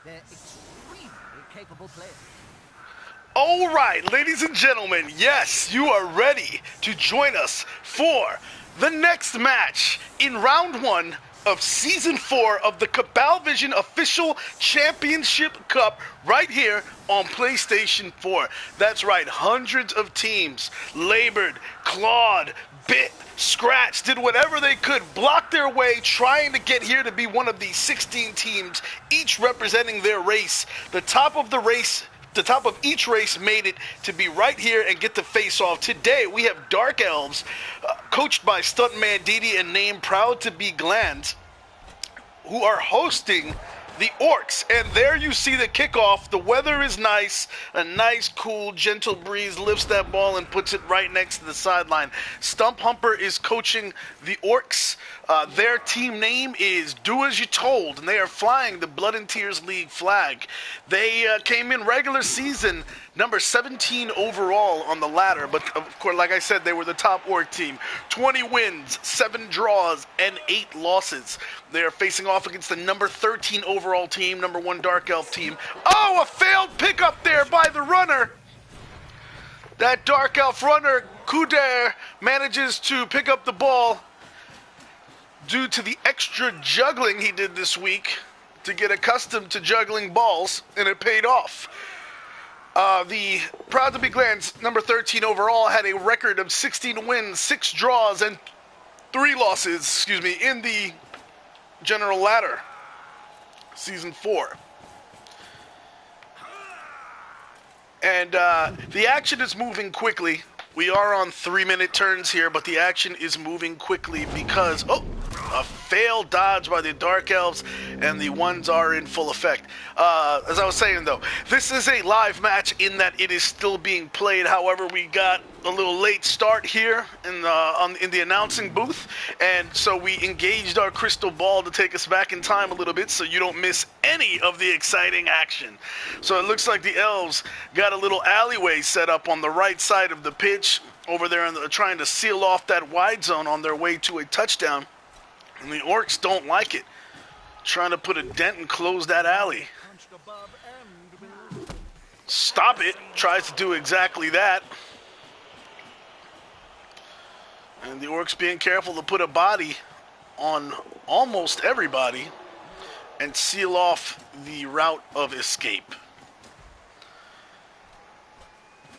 They're extremely capable players. All right, ladies and gentlemen, yes, you are ready to join us for the next match in round 1 of Season 4 of the Cabal Vision Official Championship Cup right here on PlayStation 4. That's right, hundreds of teams labored, clawed, bit, scratched, did whatever they could, blocked their way, trying to get here to be one of these 16 teams, each representing their race. The top of each race made it to be right here and get to face off. Today we have Dark Elves, coached by Stuntmandidi and named Proud to Be Glands, who are hosting the Orcs. And there you see the kickoff. The weather is nice. A nice, cool, gentle breeze lifts that ball and puts it right next to the sideline. Stump Humper is coaching the Orcs. Their team name is Do As You Told, and they are flying the Blood and Tears League flag. They came in regular season number 17 overall on the ladder, but of course, like I said, they were the top Orc team. 20 wins, 7 draws, and 8 losses. They are facing off against the number 13 overall team, number 1 Dark Elf team. Oh, a failed pickup there by the runner. That Dark Elf runner, Kuder, manages to pick up the ball due to the extra juggling he did this week to get accustomed to juggling balls, and it paid off. The Proud to Be Glands, number 13 overall, had a record of 16 wins, 6 draws, and 3 losses, in the general ladder, Season 4. And the action is moving quickly. We are on 3-minute turns here, but the action is moving quickly because, a failed dodge by the Dark Elves, and the ones are in full effect. As I was saying, though, this is a live match in that it is still being played. However, we got a little late start here in the announcing booth, and so we engaged our crystal ball to take us back in time a little bit so you don't miss any of the exciting action. So it looks like the Elves got a little alleyway set up on the right side of the pitch over there, trying to seal off that wide zone on their way to a touchdown. And the Orcs don't like it. Trying to put a dent and close that alley. Stop it. Tries to do exactly that. And the Orcs being careful to put a body on almost everybody and seal off the route of escape.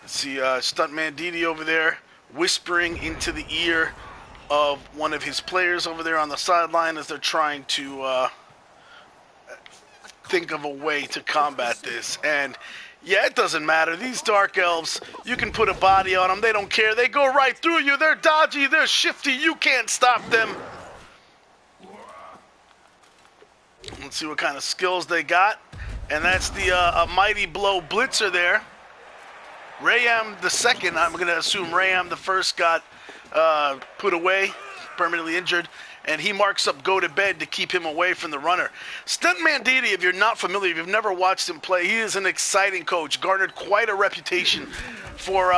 See Stuntmandidi over there whispering into the ear of one of his players over there on the sideline as they're trying to think of a way to combat this. And yeah, it doesn't matter. These Dark Elves, you can put a body on them. They don't care. They go right through you. They're dodgy. They're shifty. You can't stop them. Let's see what kind of skills they got. And that's the a Mighty Blow Blitzer there. Rayam the second, I'm going to assume Rayam the first got put away, permanently injured, and he marks up go to bed to keep him away from the runner. Stuntmandidi, if you're not familiar, if you've never watched him play, he is an exciting coach, garnered quite a reputation for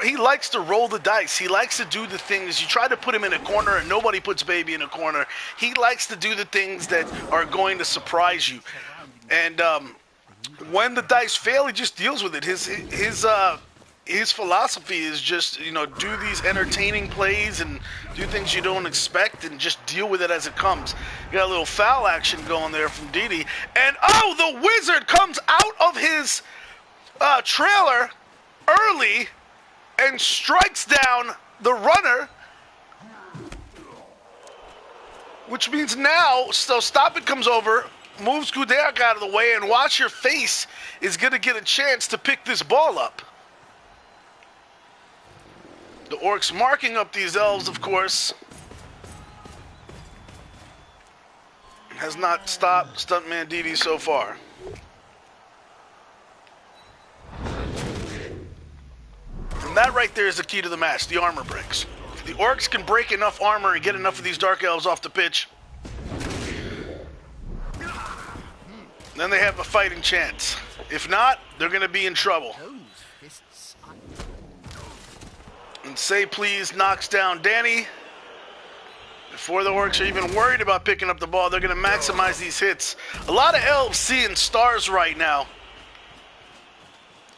he likes to roll the dice. He likes to do the things. You try to put him in a corner and nobody puts baby in a corner. He likes to do the things that are going to surprise you. And when the dice fail, he just deals with it. His philosophy is just, do these entertaining plays and do things you don't expect and just deal with it as it comes. You got a little foul action going there from Didi. And, the Wizard comes out of his trailer early and strikes down the runner, which means now, so Stop It comes over, moves Gudeak out of the way, and Watch Your Face is going to get a chance to pick this ball up. The Orcs marking up these Elves, of course. Has not stopped Stuntmandidi so far. And that right there is the key to the match, the armor breaks. If the Orcs can break enough armor and get enough of these Dark Elves off the pitch, then they have a fighting chance. If not, they're going to be in trouble. And Say Please knocks down Danny. Before the Orcs are even worried about picking up the ball, they're going to maximize these hits. A lot of elves seeing stars right now.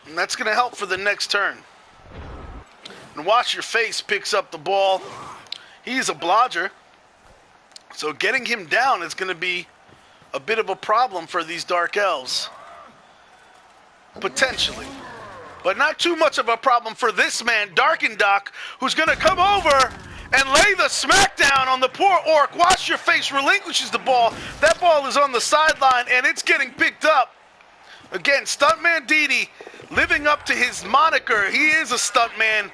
And that's going to help for the next turn. And Watch Your Face picks up the ball. He's a blodger. So getting him down is going to be a bit of a problem for these Dark Elves. Potentially. But not too much of a problem for this man, Darkendock, who's going to come over and lay the smackdown on the poor Orc. Watch Your Face relinquishes the ball. That ball is on the sideline, and it's getting picked up. Again, Stuntmandidi living up to his moniker. He is a stuntman.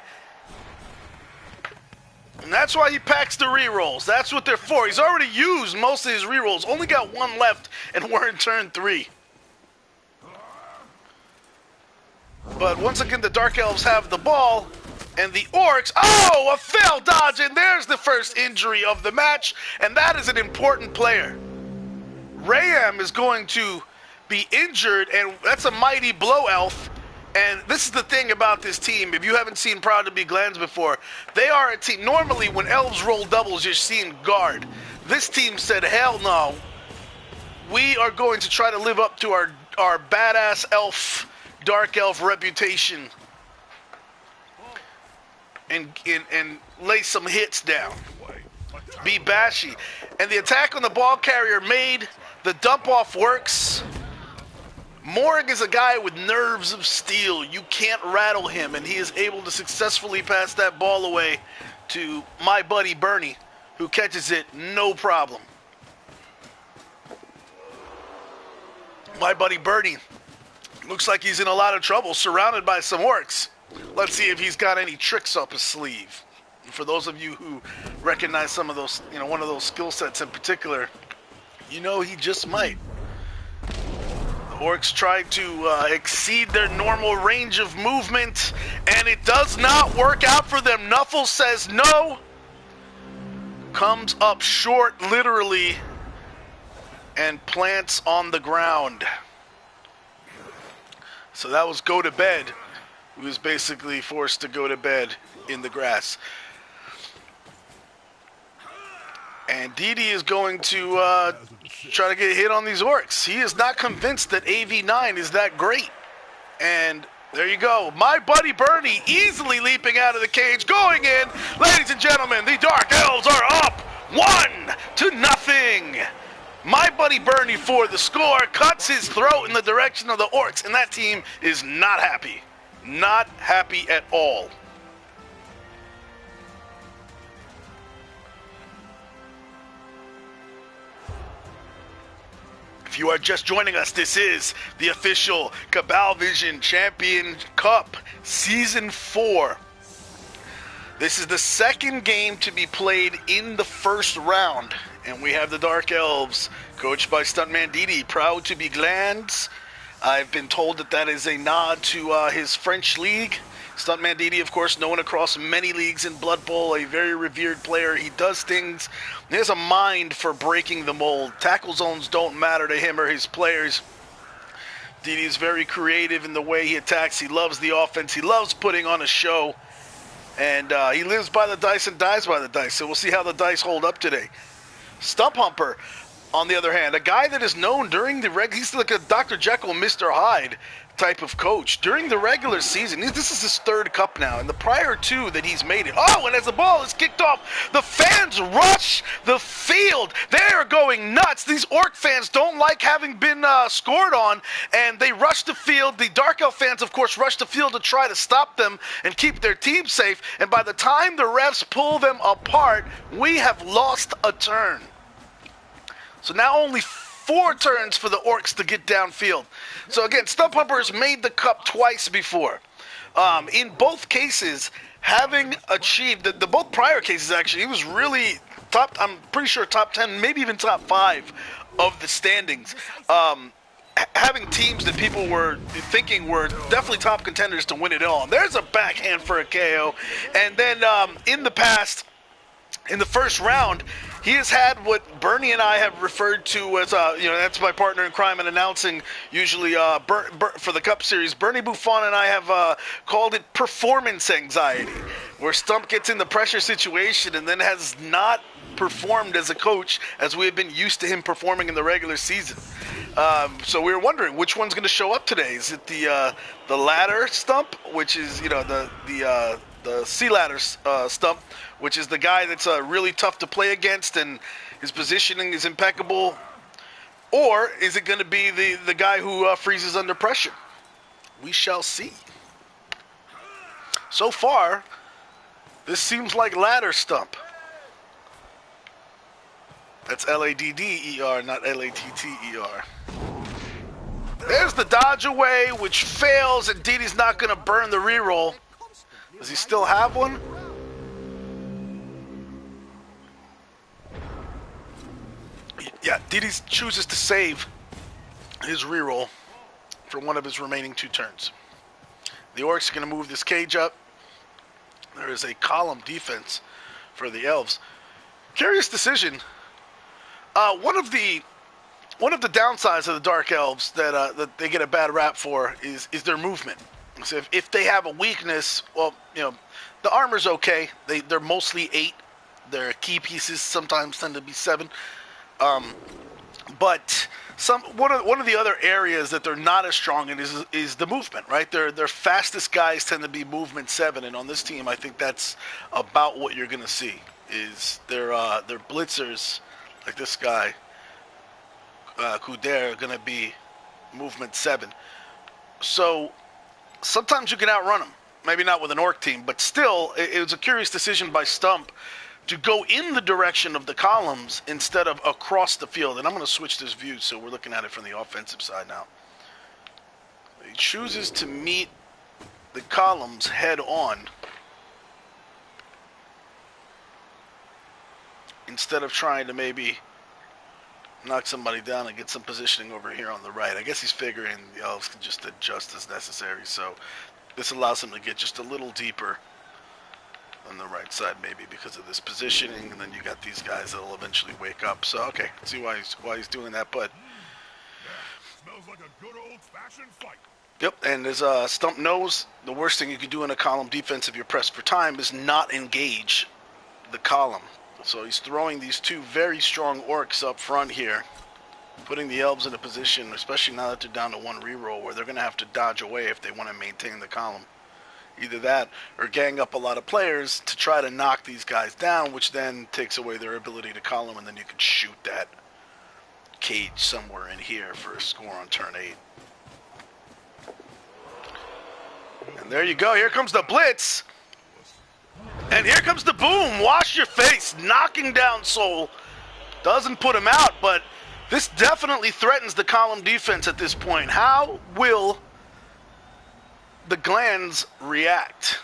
And that's why he packs the rerolls. That's what they're for. He's already used most of his rerolls. Only got one left, and we're in turn 3. But once again, the Dark Elves have the ball. And the Orcs, oh, a failed dodge, and there's the first injury of the match, and that is an important player. Rayam is going to be injured, and that's a mighty blow elf. And this is the thing about this team. If you haven't seen Proud to Be Glands before, they are a team. Normally, when elves roll doubles, you're seeing guard. This team said, hell no. We are going to try to live up to our badass elf, dark elf reputation. And lay some hits down. Be bashy. And the attack on the ball carrier made. The dump off works. Morg is a guy with nerves of steel. You can't rattle him, and he is able to successfully pass that ball away to my buddy Bernie, who catches it no problem. My buddy Bernie looks like he's in a lot of trouble, surrounded by some Orcs. Let's see if he's got any tricks up his sleeve. And for those of you who recognize some of those, one of those skill sets in particular, he just might. The Orcs try to exceed their normal range of movement, and it does not work out for them. Nuffle says no. Comes up short, literally, and plants on the ground. So that was go to bed. He was basically forced to go to bed in the grass. And Didi is going to try to get a hit on these Orcs. He is not convinced that AV9 is that great. And there you go. My buddy Bernie easily leaping out of the cage, going in. Ladies and gentlemen, the Dark Elves are up 1-0. My buddy Bernie for the score cuts his throat in the direction of the Orcs, and that team is not happy. Not happy at all. If you are just joining us, this is the official Cabal Vision Champion Cup Season 4. This is the second game to be played in the first round. And we have the Dark Elves, coached by Stuntmandidi, Proud to Be Glands. I've been told that is a nod to his French league. Stuntmandidi, of course, known across many leagues in Blood Bowl, a very revered player. He does things. He has a mind for breaking the mold. Tackle zones don't matter to him or his players. Didi is very creative in the way he attacks. He loves the offense. He loves putting on a show. And he lives by the dice and dies by the dice. So we'll see how the dice hold up today. Stump Humper, on the other hand, a guy that is known during the he's like a Dr. Jekyll, Mr. Hyde type of coach. During the regular season, this is his third cup now, and the prior two that he's made it. Oh, and as the ball is kicked off, the fans rush the field. They are going nuts. These Orc fans don't like having been scored on, and they rush the field. The Dark Elf fans, of course, rush the field to try to stop them and keep their team safe, and by the time the refs pull them apart, we have lost a turn. So now only 4 turns for the Orcs to get downfield. So again, Stump Humper has made the cup twice before. In both cases, having achieved, the both prior cases actually, he was really top, I'm pretty sure top 10, maybe even top 5 of the standings. Having teams that people were thinking were definitely top contenders to win it all. And there's a backhand for a KO. And then in the past, in the first round, he has had what Bernie and I have referred to as, that's my partner in crime and announcing usually for the Cup Series. Bernie Buffon and I have called it performance anxiety, where Stump gets in the pressure situation and then has not performed as a coach as we have been used to him performing in the regular season. So we were wondering which one's going to show up today. Is it the ladder stump, which is the sea ladder stump, which is the guy that's really tough to play against and his positioning is impeccable, or is it going to be the guy who freezes under pressure? We shall see. So far, this seems like ladder stump. That's Ladder, not Latter. There's the dodge away, which fails, and Didi's not going to burn the reroll. Does he still have one? Yeah, Didi chooses to save his reroll for one of his remaining 2 turns. The Orcs are going to move this cage up. There is a column defense for the Elves. Curious decision. One of the downsides of the Dark Elves that they get a bad rap for is their movement. So if they have a weakness, well, the armor's okay. They're mostly 8. Their key pieces sometimes tend to be 7. But one of the other areas that they're not as strong in is the movement, right? Their fastest guys tend to be movement 7, and on this team, I think that's about what you're going to see. Is their blitzers, like this guy, Kuder, are going to be movement 7. So sometimes you can outrun them. Maybe not with an Orc team, but still, it was a curious decision by Stump to go in the direction of the columns instead of across the field. And I'm going to switch this view so we're looking at it from the offensive side now. He chooses to meet the columns head on instead of trying to maybe knock somebody down and get some positioning over here on the right. I guess he's figuring the Elves can just adjust as necessary, so this allows him to get just a little deeper on the right side, maybe because of this positioning, and then you got these guys that'll eventually wake up. So okay, see why he's doing that. But smells like a good old-fashioned fight. Yep, and as Stump knows, the worst thing you can do in a column defense if you're pressed for time is not engage the column. So he's throwing these 2 very strong Orcs up front here, putting the Elves in a position, especially now that they're down to 1 reroll, where they're going to have to dodge away if they want to maintain the column. Either that or gang up a lot of players to try to knock these guys down, which then takes away their ability to column, and then you can shoot that cage somewhere in here for a score on turn 8. And there you go. Here comes the blitz. And here comes the boom. Wash your face. Knocking down Soul. Doesn't put him out, but this definitely threatens the column defense at this point. How will the Glands react?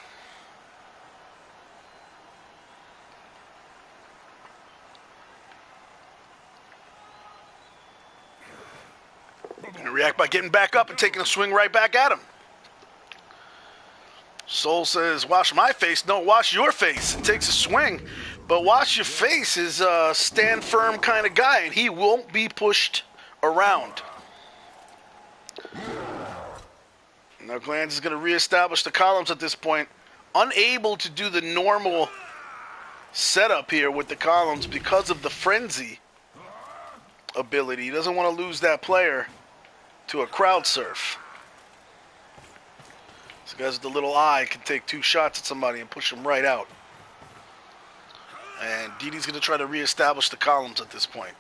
Gonna react by getting back up and taking a swing right back at him. Soul says, wash my face. No, wash your face. And takes a swing. But wash your face is a stand firm kind of guy, and he won't be pushed around. Now Glands is going to reestablish the columns at this point. Unable to do the normal setup here with the columns because of the frenzy ability. He doesn't want to lose that player to a crowd surf. This guy with the little eye can take 2 shots at somebody and push them right out. And Didi's going to try to reestablish the columns at this point.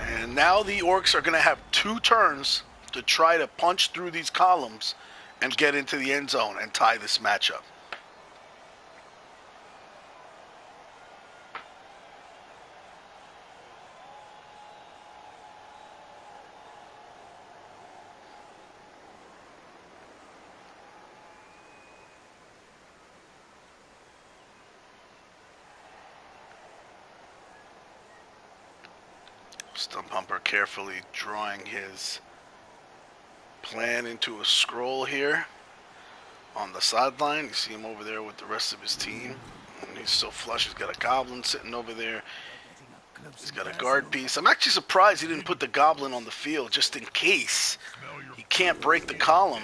And now the Orcs are going to have 2 turns to try to punch through these columns and get into the end zone and tie this matchup. Stumphumper carefully drawing his plan into a scroll here on the sideline. You see him over there with the rest of his team. And he's so flush, he's got a goblin sitting over there. He's got a guard piece. I'm actually surprised he didn't put the goblin on the field just in case he can't break the column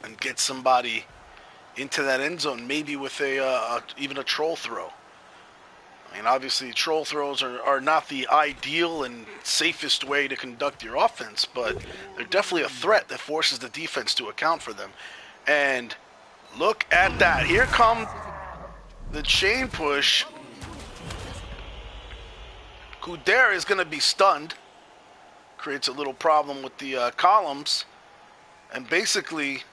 and get somebody into that end zone, maybe with even a troll throw. I mean, obviously, troll throws are not the ideal and safest way to conduct your offense, but they're definitely a threat that forces the defense to account for them. And look at that. Here come the chain push. Kuder is going to be stunned. Creates a little problem with the columns. And basically,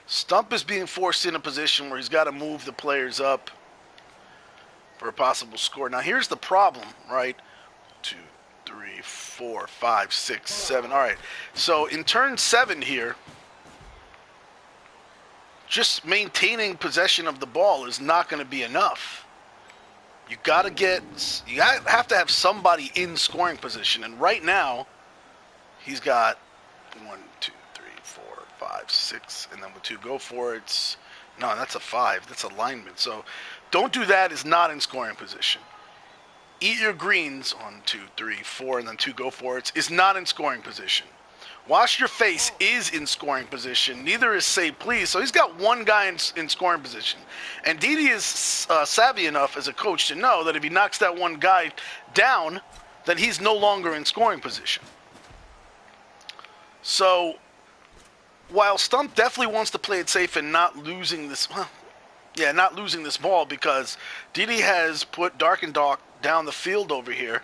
Stump is being forced in a position where he's got to move the players up for a possible score. Now, here's the problem, right? 2, 3, 4, 5, 6, 7. All right. So in turn 7 here, just maintaining possession of the ball is not going to be enough. You have to have somebody in scoring position. And right now, he's got 1, 2, 3, 4, 5, 6, and then with 2 go for it. No, that's a 5. That's alignment. So don't do that is not in scoring position. Eat your greens, 1, 2, 3, 4, and then 2 go for it is not in scoring position. Wash your face is in scoring position. Neither is say please. So he's got one guy in scoring position. And Didi is savvy enough as a coach to know that if he knocks that one guy down, then he's no longer in scoring position. So while Stump definitely wants to play it safe and not losing this, not losing this ball, because Didi has put Dark and Doc down the field over here,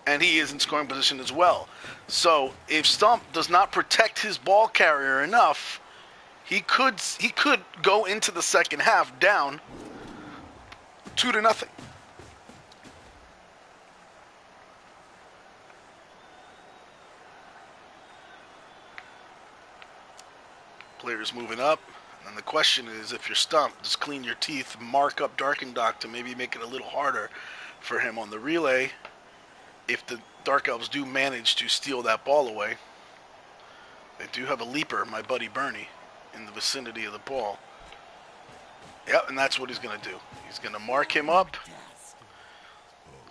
and he is in scoring position as well. So if Stump does not protect his ball carrier enough, he could go into the second half down 2-0. Players moving up. And the question is, if you're Stump, just clean your teeth, mark up Darking Doc to maybe make it a little harder for him on the relay. If the Dark Elves do manage to steal that ball away, they do have a leaper, my buddy Bernie, in the vicinity of the ball. Yep, and that's what he's going to do. He's going to mark him up.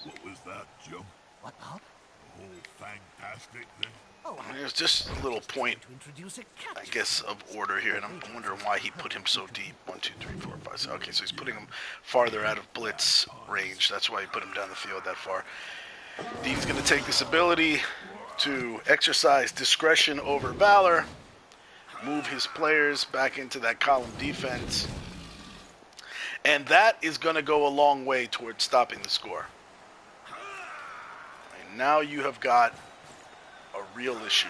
What was that, Jim? What now? The whole fantastic thing? Oh, There's just a little point, to introduce a cat. I guess, of order here, and I'm wondering why he put him so deep. 1, 2, 3, 4, 5, 6. Okay, so he's putting him farther out of blitz range. That's why he put him down the field that far. Dean's going to take this ability to exercise discretion over valor, move his players back into that column defense, and that is going to go a long way towards stopping the score. And now you have got a real issue.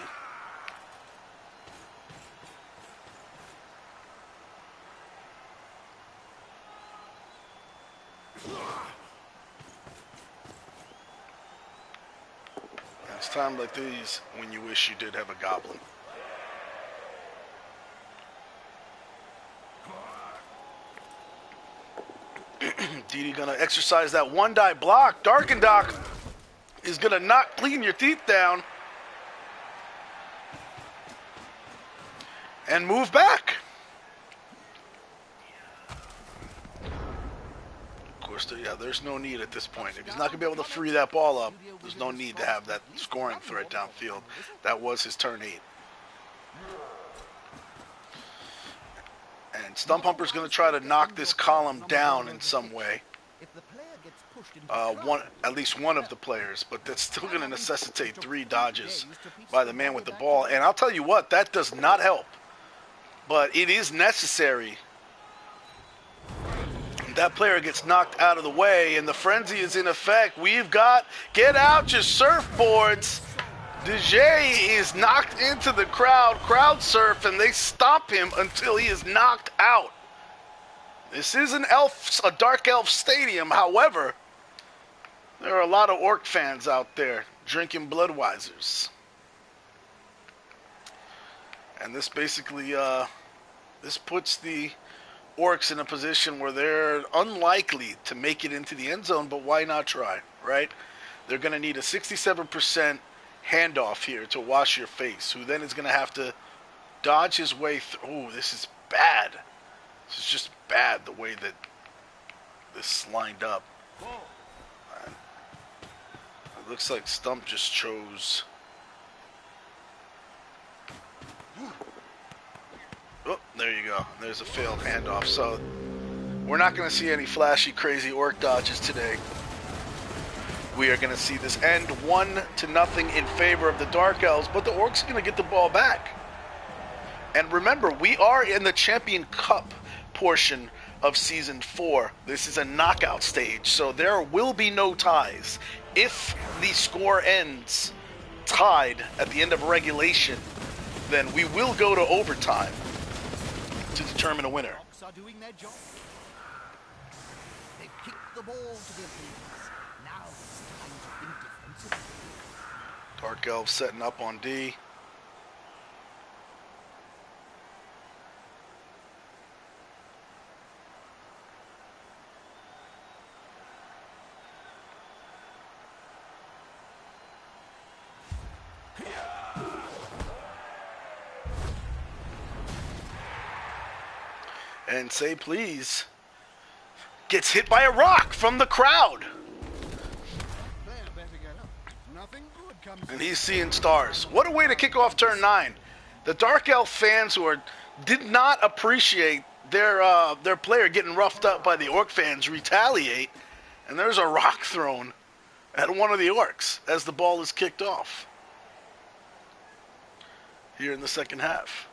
It's times like these when you wish you did have a goblin. Didi gonna exercise that one die block. Dark Doc is gonna not clean your teeth down and move back. There's no need at this point. If he's not going to be able to free that ball up, there's no need to have that scoring threat downfield. That was his turn 8. And Stump Humper's going to try to knock this column down in some way. At least one of the players, but that's still going to necessitate 3 dodges by the man with the ball. And I'll tell you what, that does not help. But it is necessary. That player gets knocked out of the way, and the frenzy is in effect. We've got, get out your surfboards. DJ is knocked into the crowd surf, and they stop him until he is knocked out. This is a Dark Elf stadium. However, there are a lot of Orc fans out there drinking Bloodweisers. And this basically, this puts the Orcs in a position where they're unlikely to make it into the end zone, but why not try, right? They're going to need a 67% handoff here to Wash Your Face, who then is going to have to dodge his way through. Oh, this is bad. This is just bad, the way that this lined up. Looks like Stump just chose. Oh, there you go. There's a failed handoff. So we're not going to see any flashy, crazy orc dodges today. We are going to see this end 1-0 in favor of the Dark Elves, but the orcs are going to get the ball back. And remember, we are in the Champion Cup portion of Season 4. This is a knockout stage, so there will be no ties. If the score ends tied at the end of regulation, then we will go to overtime to determine a winner. Orcs are doing their job. They've kicked the ball to their opponents. Now it's time to think defensively. Dark Elves setting up on D. And Say Please gets hit by a rock from the crowd. And he's seeing stars. What a way to kick off turn 9. The Dark Elf fans did not appreciate their player getting roughed up by the Orc fans retaliate. And there's a rock thrown at one of the Orcs as the ball is kicked off here in the second half.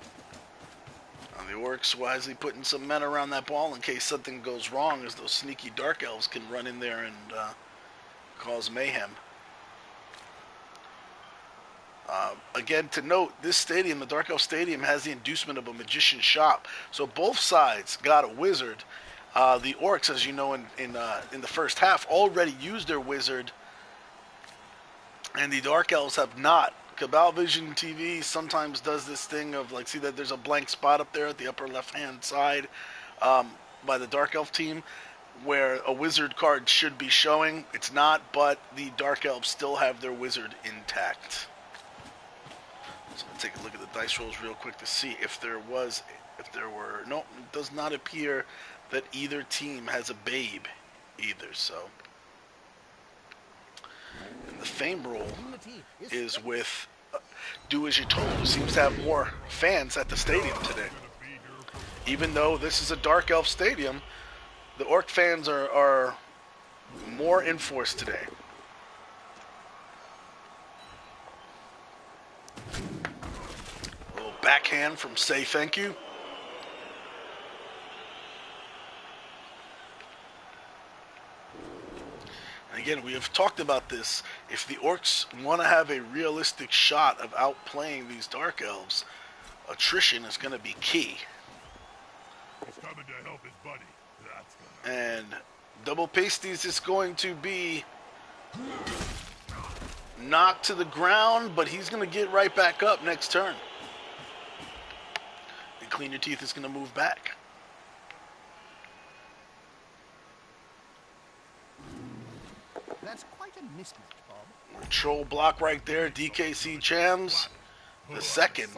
The Orcs wisely putting some men around that ball in case something goes wrong, as those sneaky Dark Elves can run in there and cause mayhem. Again, to note, this stadium, the Dark Elf Stadium, has the inducement of a magician's shop. So both sides got a wizard. The Orcs, as you know, in the first half, already used their wizard, and the Dark Elves have not. Cabal Vision TV sometimes does this thing of, like, see that there's a blank spot up there at the upper left-hand side by the Dark Elf team where a wizard card should be showing. It's not, but the Dark Elves still have their wizard intact. So I'll take a look at the dice rolls real quick to see if there were. No, it does not appear that either team has a babe either, so. And the fame roll is with Do As You're Told, who seems to have more fans at the stadium today. Even though this is a Dark Elf stadium, the Orc fans are more in force today. A little backhand from Say Thank You. Again, we have talked about this. If the Orcs want to have a realistic shot of outplaying these Dark Elves, attrition is going to be key. He's coming to help his buddy. That's gonna... And Double Pasties is going to be knocked to the ground, but he's going to get right back up next turn. And Clean Your Teeth is going to move back. That's quite a mismatch, Bob. Troll block right there, DKC Chams. The second.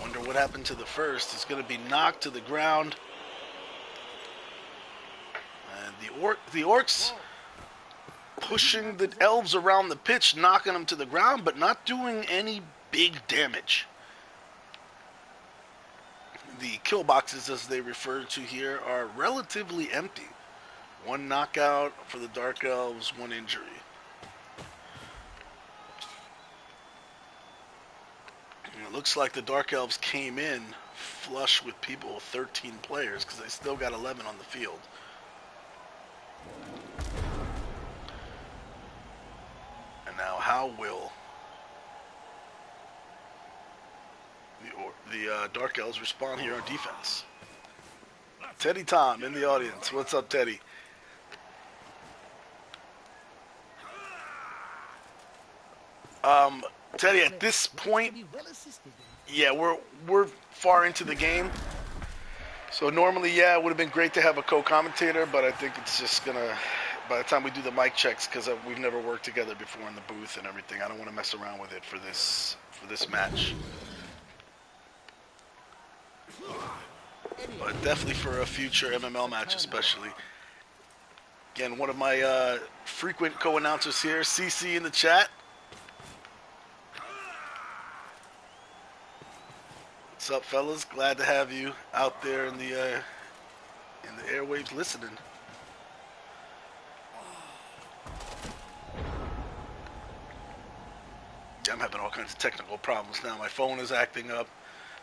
Wonder what happened to the first. He's going to be knocked to the ground. And the Orcs pushing the Elves around the pitch, knocking them to the ground, but not doing any big damage. The kill boxes, as they refer to here, are relatively empty. One knockout for the Dark Elves, one injury. And it looks like the Dark Elves came in flush with people, 13 players, because they still got 11 on the field. And now how will the Dark Elves respond here on defense? Teddy Tom in the audience. What's up, Teddy? Teddy, at this point, yeah, we're far into the game. So normally, yeah, it would have been great to have a co-commentator, but I think it's just gonna, by the time we do the mic checks, because we've never worked together before in the booth and everything, I don't want to mess around with it for this match. But definitely for a future MML match, especially. Again, one of my frequent co-announcers here, CC in the chat. What's up, fellas? Glad to have you out there in the airwaves listening. I'm having all kinds of technical problems now. My phone is acting up.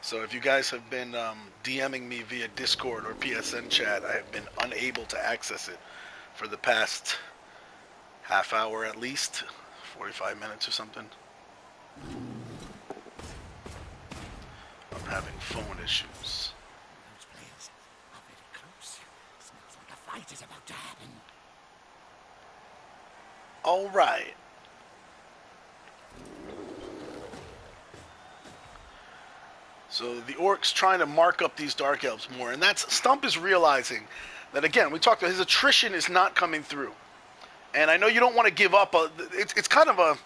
So if you guys have been DMing me via Discord or PSN chat, I have been unable to access it for the past half hour at least, 45 minutes or something. I'm having phone issues. Those players are very close. Smells like a fight is about to happen. All right. So the Orcs trying to mark up these Dark Elves more, and that's Stump is realizing that, again, we talked about his attrition is not coming through. And I know you don't want to give up. It's kind of a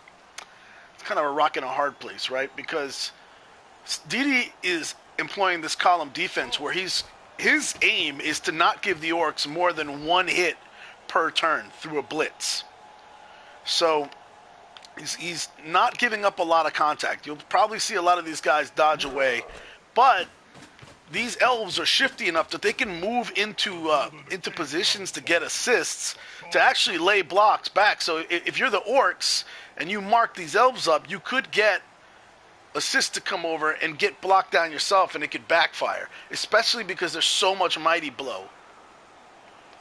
rock and a hard place, right? Because Didi is employing this column defense where his aim is to not give the Orcs more than one hit per turn through a blitz. So he's not giving up a lot of contact. You'll probably see a lot of these guys dodge away, but these elves are shifty enough that they can move into positions to get assists to actually lay blocks back. So if you're the Orcs and you mark these elves up, you could get assists to come over and get blocked down yourself, and it could backfire, especially because there's so much Mighty Blow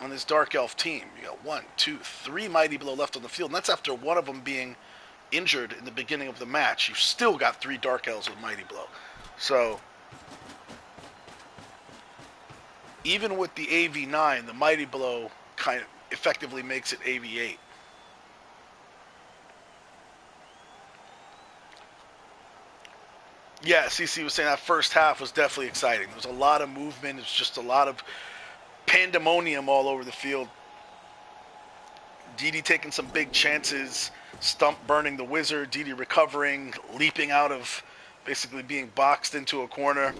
on this Dark Elf team. You got 1, 2, 3 Mighty Blow left on the field, and that's after one of them being injured in the beginning of the match. You've still got 3 Dark Elves with Mighty Blow. So even with the AV9, the Mighty Blow kind of effectively makes it AV8. Yeah, CC was saying that first half was definitely exciting. There was a lot of movement. It was just a lot of pandemonium all over the field. Didi taking some big chances. Stump burning the wizard. Didi recovering, leaping out of basically being boxed into a corner.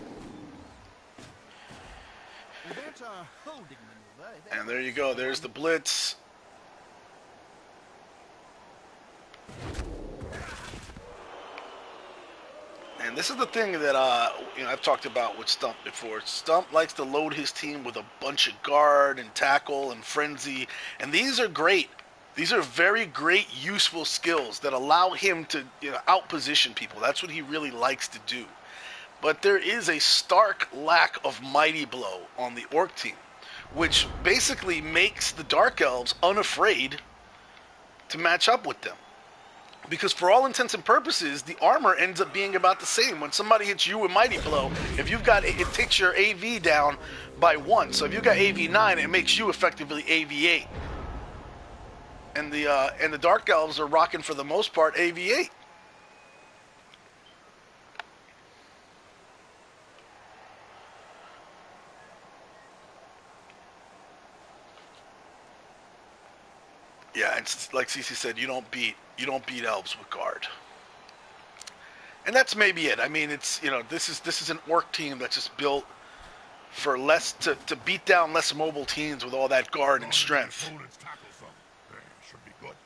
And there you go. There's the blitz. And this is the thing that I've talked about with Stump before. Stump likes to load his team with a bunch of guard and tackle and frenzy, and these are great. These are very great, useful skills that allow him to outposition people. That's what he really likes to do. But there is a stark lack of Mighty Blow on the Orc team, which basically makes the Dark Elves unafraid to match up with them. Because for all intents and purposes, the armor ends up being about the same. When somebody hits you with Mighty Blow, if you've got it takes your AV down by 1. So if you've got AV9, it makes you effectively AV8. And the Dark Elves are rocking for the most part AV8. Yeah, it's like CC said, you don't beat elves with guard. And that's maybe it. I mean, it's this is an Orc team that's just built for less to beat down less mobile teams with all that guard and strength.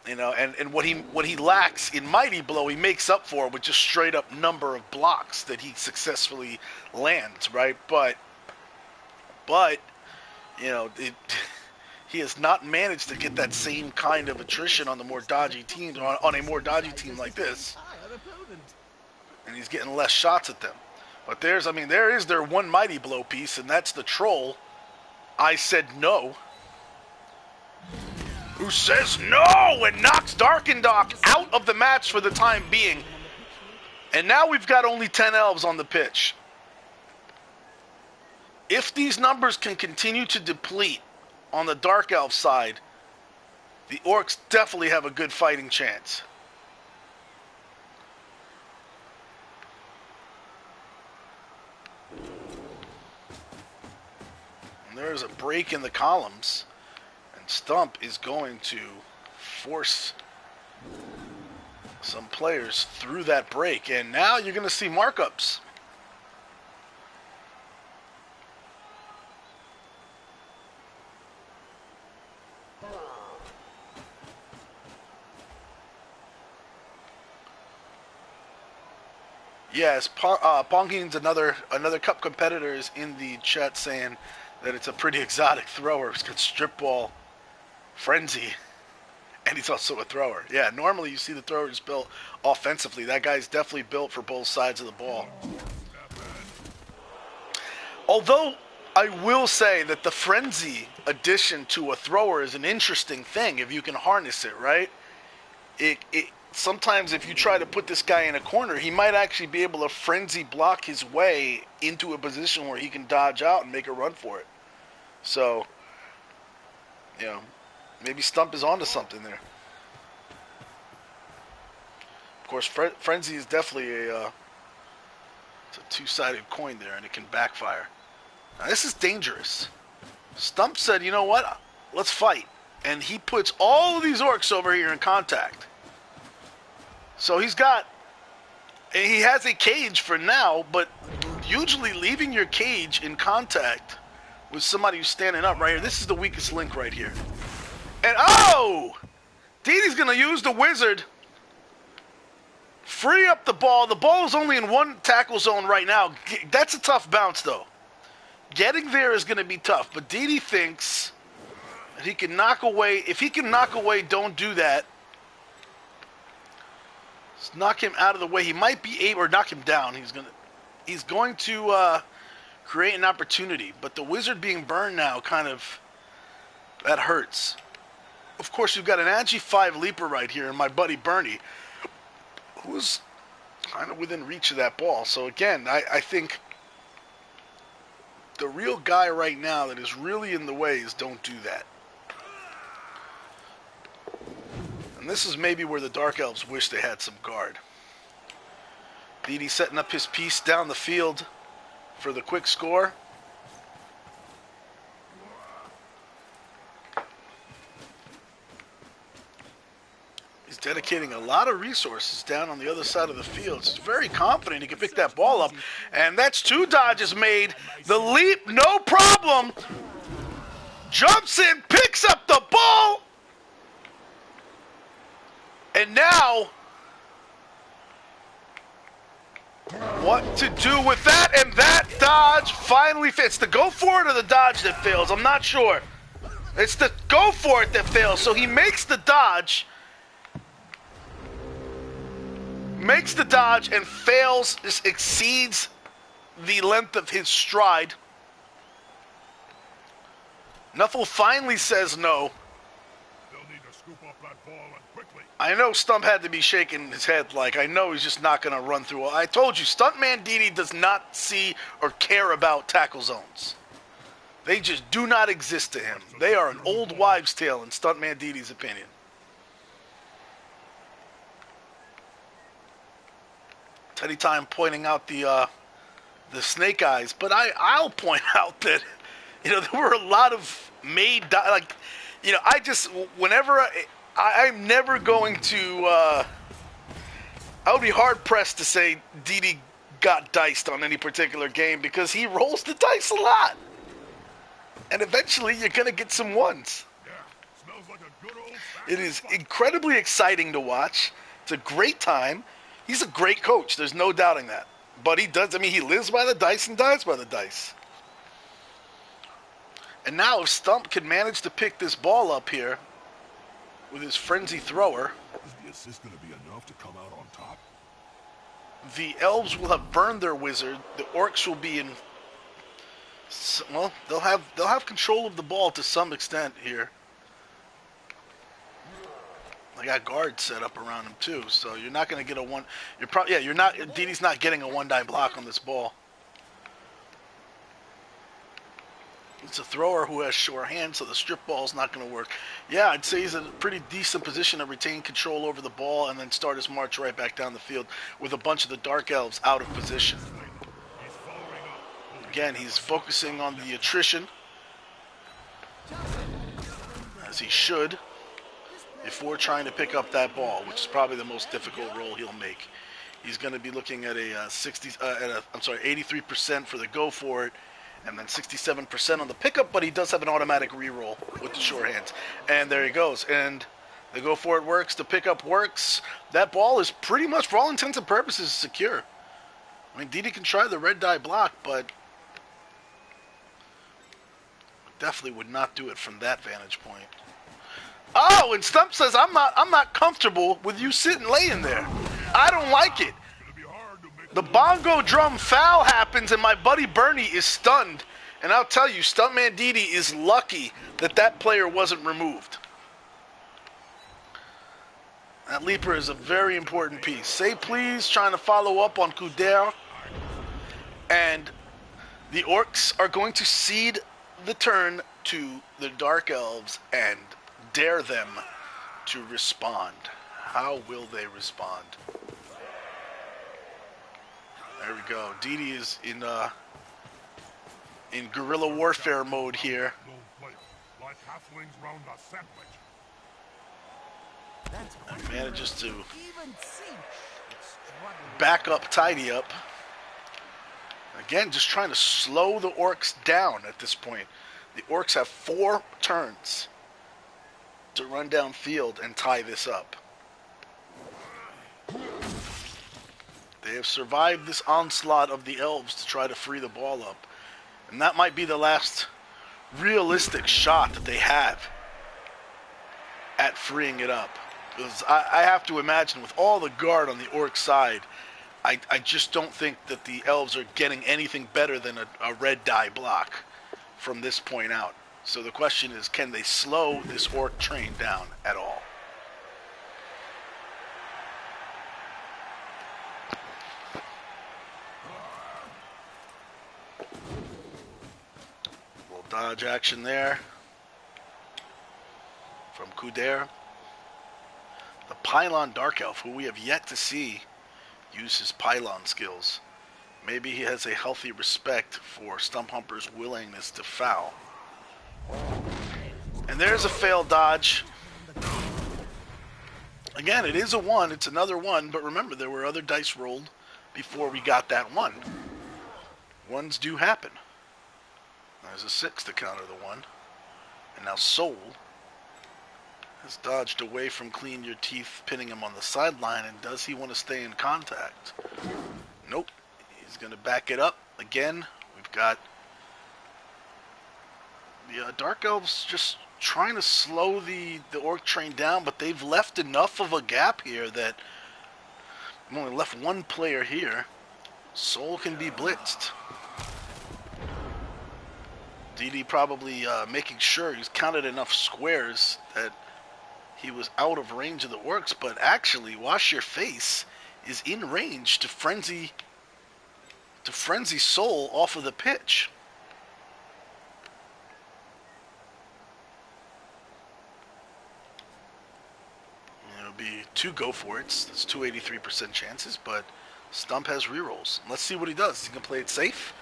And what he lacks in Mighty Blow, he makes up for with just straight up number of blocks that he successfully lands, right? But he has not managed to get that same kind of attrition on the more dodgy teams, on a more dodgy team like this. And he's getting less shots at them. But there is their one Mighty Blow piece, and that's the troll. I said no. Who says no and knocks Darkendock out of the match for the time being. And now we've got only 10 elves on the pitch. If these numbers can continue to deplete on the Dark Elf side, the Orcs definitely have a good fighting chance. And there's a break in the columns, and Stump is going to force some players through that break, and now you're going to see markups. Yes, Ponging's another cup competitor is in the chat saying that it's a pretty exotic thrower. He's got strip ball frenzy, and he's also a thrower. Yeah, normally you see the throwers built offensively. That guy's definitely built for both sides of the ball. Although I will say that the frenzy addition to a thrower is an interesting thing if you can harness it, right? It sometimes if you try to put this guy in a corner, he might actually be able to frenzy block his way into a position where he can dodge out and make a run for it. So, you know, maybe Stump is onto something there. Of course, frenzy is definitely it's a two-sided coin there, and it can backfire. Now, this is dangerous. Stump said, you know what, let's fight. And he puts all of these orcs over here in contact. So he has a cage for now, but usually leaving your cage in contact with somebody who's standing up right here, this is the weakest link right here. And oh! Didi's going to use the wizard. Free up the ball. The ball is only in one tackle zone right now. That's a tough bounce, though. Getting there is going to be tough, but Didi thinks that he can knock away. If he can knock away, don't do that. Let's knock him out of the way. He might be able, or knock him down. He's going to create an opportunity, but the wizard being burned now that hurts. Of course, you've got an Agi 5 leaper right here, and my buddy Bernie, who's kind of within reach of that ball. So again, I think the real guy right now that is really in the way is don't do that. And this is maybe where the Dark Elves wish they had some guard. Didi setting up his piece down the field for the quick score. He's dedicating a lot of resources down on the other side of the field. He's very confident he can pick that ball up. And that's two dodges made. The leap, no problem. Jumps in, picks up the ball. And now, what to do with that? And that dodge finally fits. The go for it or the dodge that fails? I'm not sure. It's the go for it that fails. So he makes the dodge. Makes the dodge and fails. This exceeds the length of his stride. Nuffle finally says no. They'll need to scoop up that ball and quickly. I know Stump had to be shaking his head like, I know he's just not going to run through. I told you, Stuntmandidi does not see or care about tackle zones. They just do not exist to him. They are an old wives' tale in Stuntmandidi's opinion. Teddy Time pointing out the snake eyes, but I'll point out that, you know, there were a lot of like, you know, whenever I'm never going to, I would be hard pressed to say Didi got diced on any particular game because he rolls the dice a lot, and eventually you're gonna get some ones. Yeah, smells like a good old It is incredibly exciting to watch. It's a great time. He's a great coach. There's no doubting that. But he does, I mean, he lives by the dice and dies by the dice. And now if Stump can manage to pick this ball up here with his frenzy thrower, Is the assist going to be enough to come out on top? the elves will have burned their wizard. The orcs will be in, well, they'll have control of the ball to some extent here. They got guards set up around him too, so you're not going to get a one. Didi's not getting a one-die block on this ball. It's a thrower who has sure hands, so the strip ball's not going to work. Yeah, I'd say he's in a pretty decent position to retain control over the ball and then start his march right back down the field with a bunch of the Dark Elves out of position. Again, he's focusing on the attrition, as he should, before trying to pick up that ball, which is probably the most difficult roll he'll make. He's going to be looking at a 83% for the go for it, and then 67% on the pickup, but he does have an automatic reroll with the sure hands. And there he goes. And the go for it works, the pickup works. That ball is pretty much, for all intents and purposes, secure. I mean, Didi can try the red die block, but definitely would not do it from that vantage point. Oh, and Stump says, I'm not comfortable with you sitting laying there. I don't like it. The bongo drum foul happens, and my buddy Bernie is stunned. And I'll tell you, Stuntmandidi is lucky that that player wasn't removed. That leaper is a very important piece. Say please, trying to follow up on Kuder. And the Orcs are going to cede the turn to the Dark Elves and dare them to respond. How will they respond? There we go. Didi is in guerrilla warfare mode here. Like halflings round a sandwich. And manages to Even Sinch is struggling. back up, tidy up. Again, just trying to slow the Orcs down at this point. The Orcs have 4 turns to run downfield and tie this up. They have survived this onslaught of the Elves to try to free the ball up. And that might be the last realistic shot that they have at freeing it up. Because I have to imagine with all the guard on the Orc side, I just don't think that the Elves are getting anything better than a red die block from this point out. So the question is, can they slow this Orc train down at all? Little dodge action there from Kuder. The Pylon Dark Elf, who we have yet to see use his Pylon skills. Maybe he has a healthy respect for Stumphumper's willingness to foul. And there's a failed dodge. Again, it is a 1. It's another 1. But remember, there were other dice rolled before we got that 1. 1s do happen. There's a 6 to counter the 1. And now Soul has dodged away from Clean Your Teeth, pinning him on the sideline. And does he want to stay in contact? Nope. He's going to back it up. Again, we've got the Dark Elves just trying to slow the Orc train down, but they've left enough of a gap here that we've only left 1 player here. Soul can be blitzed. Didi probably making sure he's counted enough squares that he was out of range of the Orcs, but actually Wash Your Face is in range to frenzy Soul off of the pitch. It'll be 2 go for it's. That's 283% chances, but Stump has rerolls. Let's see what he does. Is he gonna play it safe,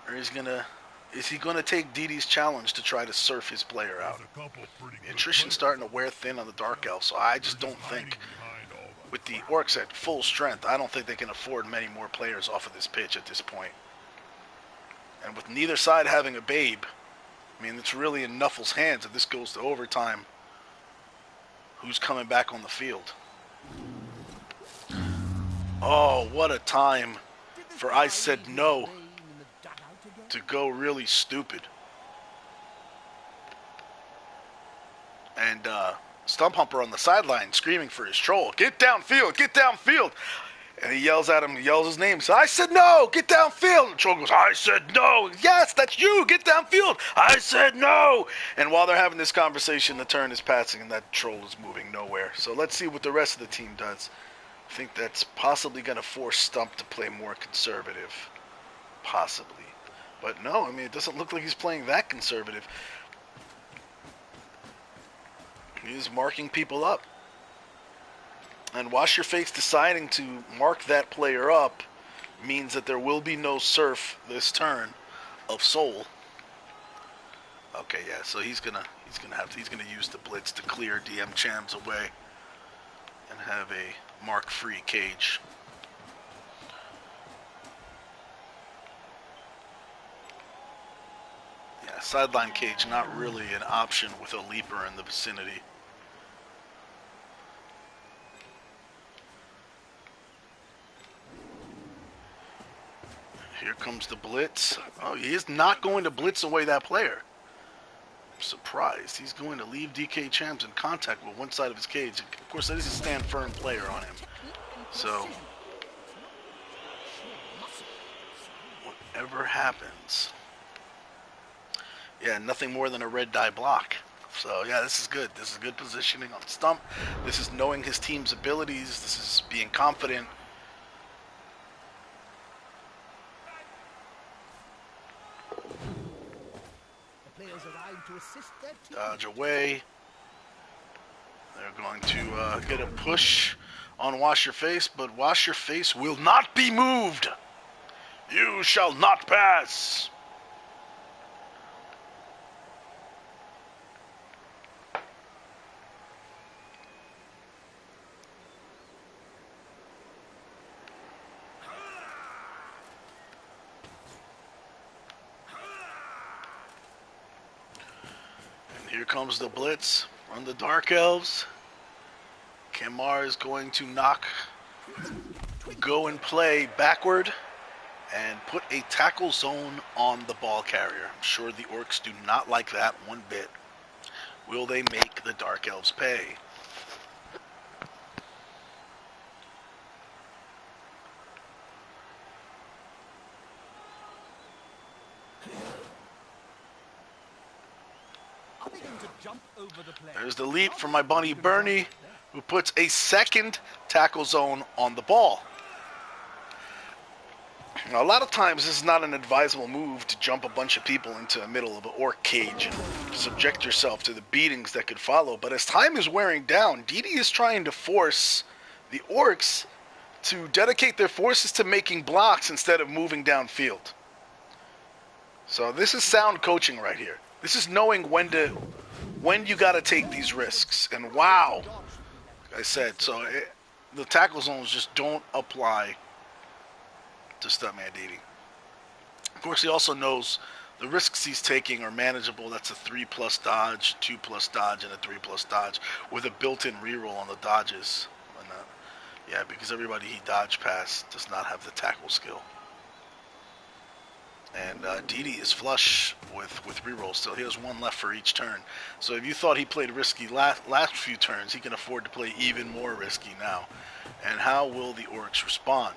or is he gonna take Didi's challenge to try to surf his player out? The attrition's starting to wear thin on the Dark Elf, so I just don't think, with the Orcs at full strength, I don't think they can afford many more players off of this pitch at this point. And with neither side having a Babe, I mean, it's really in Nuffle's hands if this goes to overtime. Who's coming back on the field? Oh, what a time for I Said No to go really stupid. And Stumphumper on the sideline screaming for his troll. Get downfield, get downfield. And he yells at him, he yells his name. So I said no, get downfield. And the troll goes, I said no. Yes, that's you, get downfield. I said no. And while they're having this conversation, the turn is passing and that troll is moving nowhere. So let's see what the rest of the team does. I think that's possibly going to force Stump to play more conservative. Possibly. But no, I mean, it doesn't look like he's playing that conservative. He's marking people up. And Wash Your Face deciding to mark that player up means that there will be no surf this turn of Soul. Okay, yeah, so he's gonna use the blitz to clear DM Chams away and have a mark-free cage. Yeah, sideline cage not really an option with a leaper in the vicinity. comes the blitz. Oh, he is not going to blitz away that player. I'm surprised. He's going to leave DK Champs in contact with one side of his cage. Of course, that is a stand firm player on him. So, whatever happens. Yeah, nothing more than a red die block. So, yeah, this is good. This is good positioning on Stump. This is knowing his team's abilities. This is being confident. Dodge away. They're going to get a push on Wash Your Face, but Wash Your Face will not be moved. You shall not pass. Here comes the blitz on the Dark Elves. Kamar is going to go and play backward and put a tackle zone on the ball carrier. I'm sure the Orcs do not like that one bit. Will they make the Dark Elves pay? There's the leap from my buddy Bernie, who puts a second tackle zone on the ball. Now, a lot of times this is not an advisable move to jump a bunch of people into the middle of an orc cage and subject yourself to the beatings that could follow. But as time is wearing down, Didi is trying to force the orcs to dedicate their forces to making blocks instead of moving downfield. So this is sound coaching right here. This is knowing when you got to take these risks. And wow, like I said, so the tackle zones just don't apply to Stuntmandidi. Of course, he also knows the risks he's taking are manageable. That's a 3+ dodge, 2+ dodge, and a 3+ dodge with a built-in reroll on the dodges. And, yeah, because everybody he dodged past does not have the tackle skill. And Didi is flush with rerolls still. He has one left for each turn. So if you thought he played risky last few turns, he can afford to play even more risky now. And how will the Orcs respond?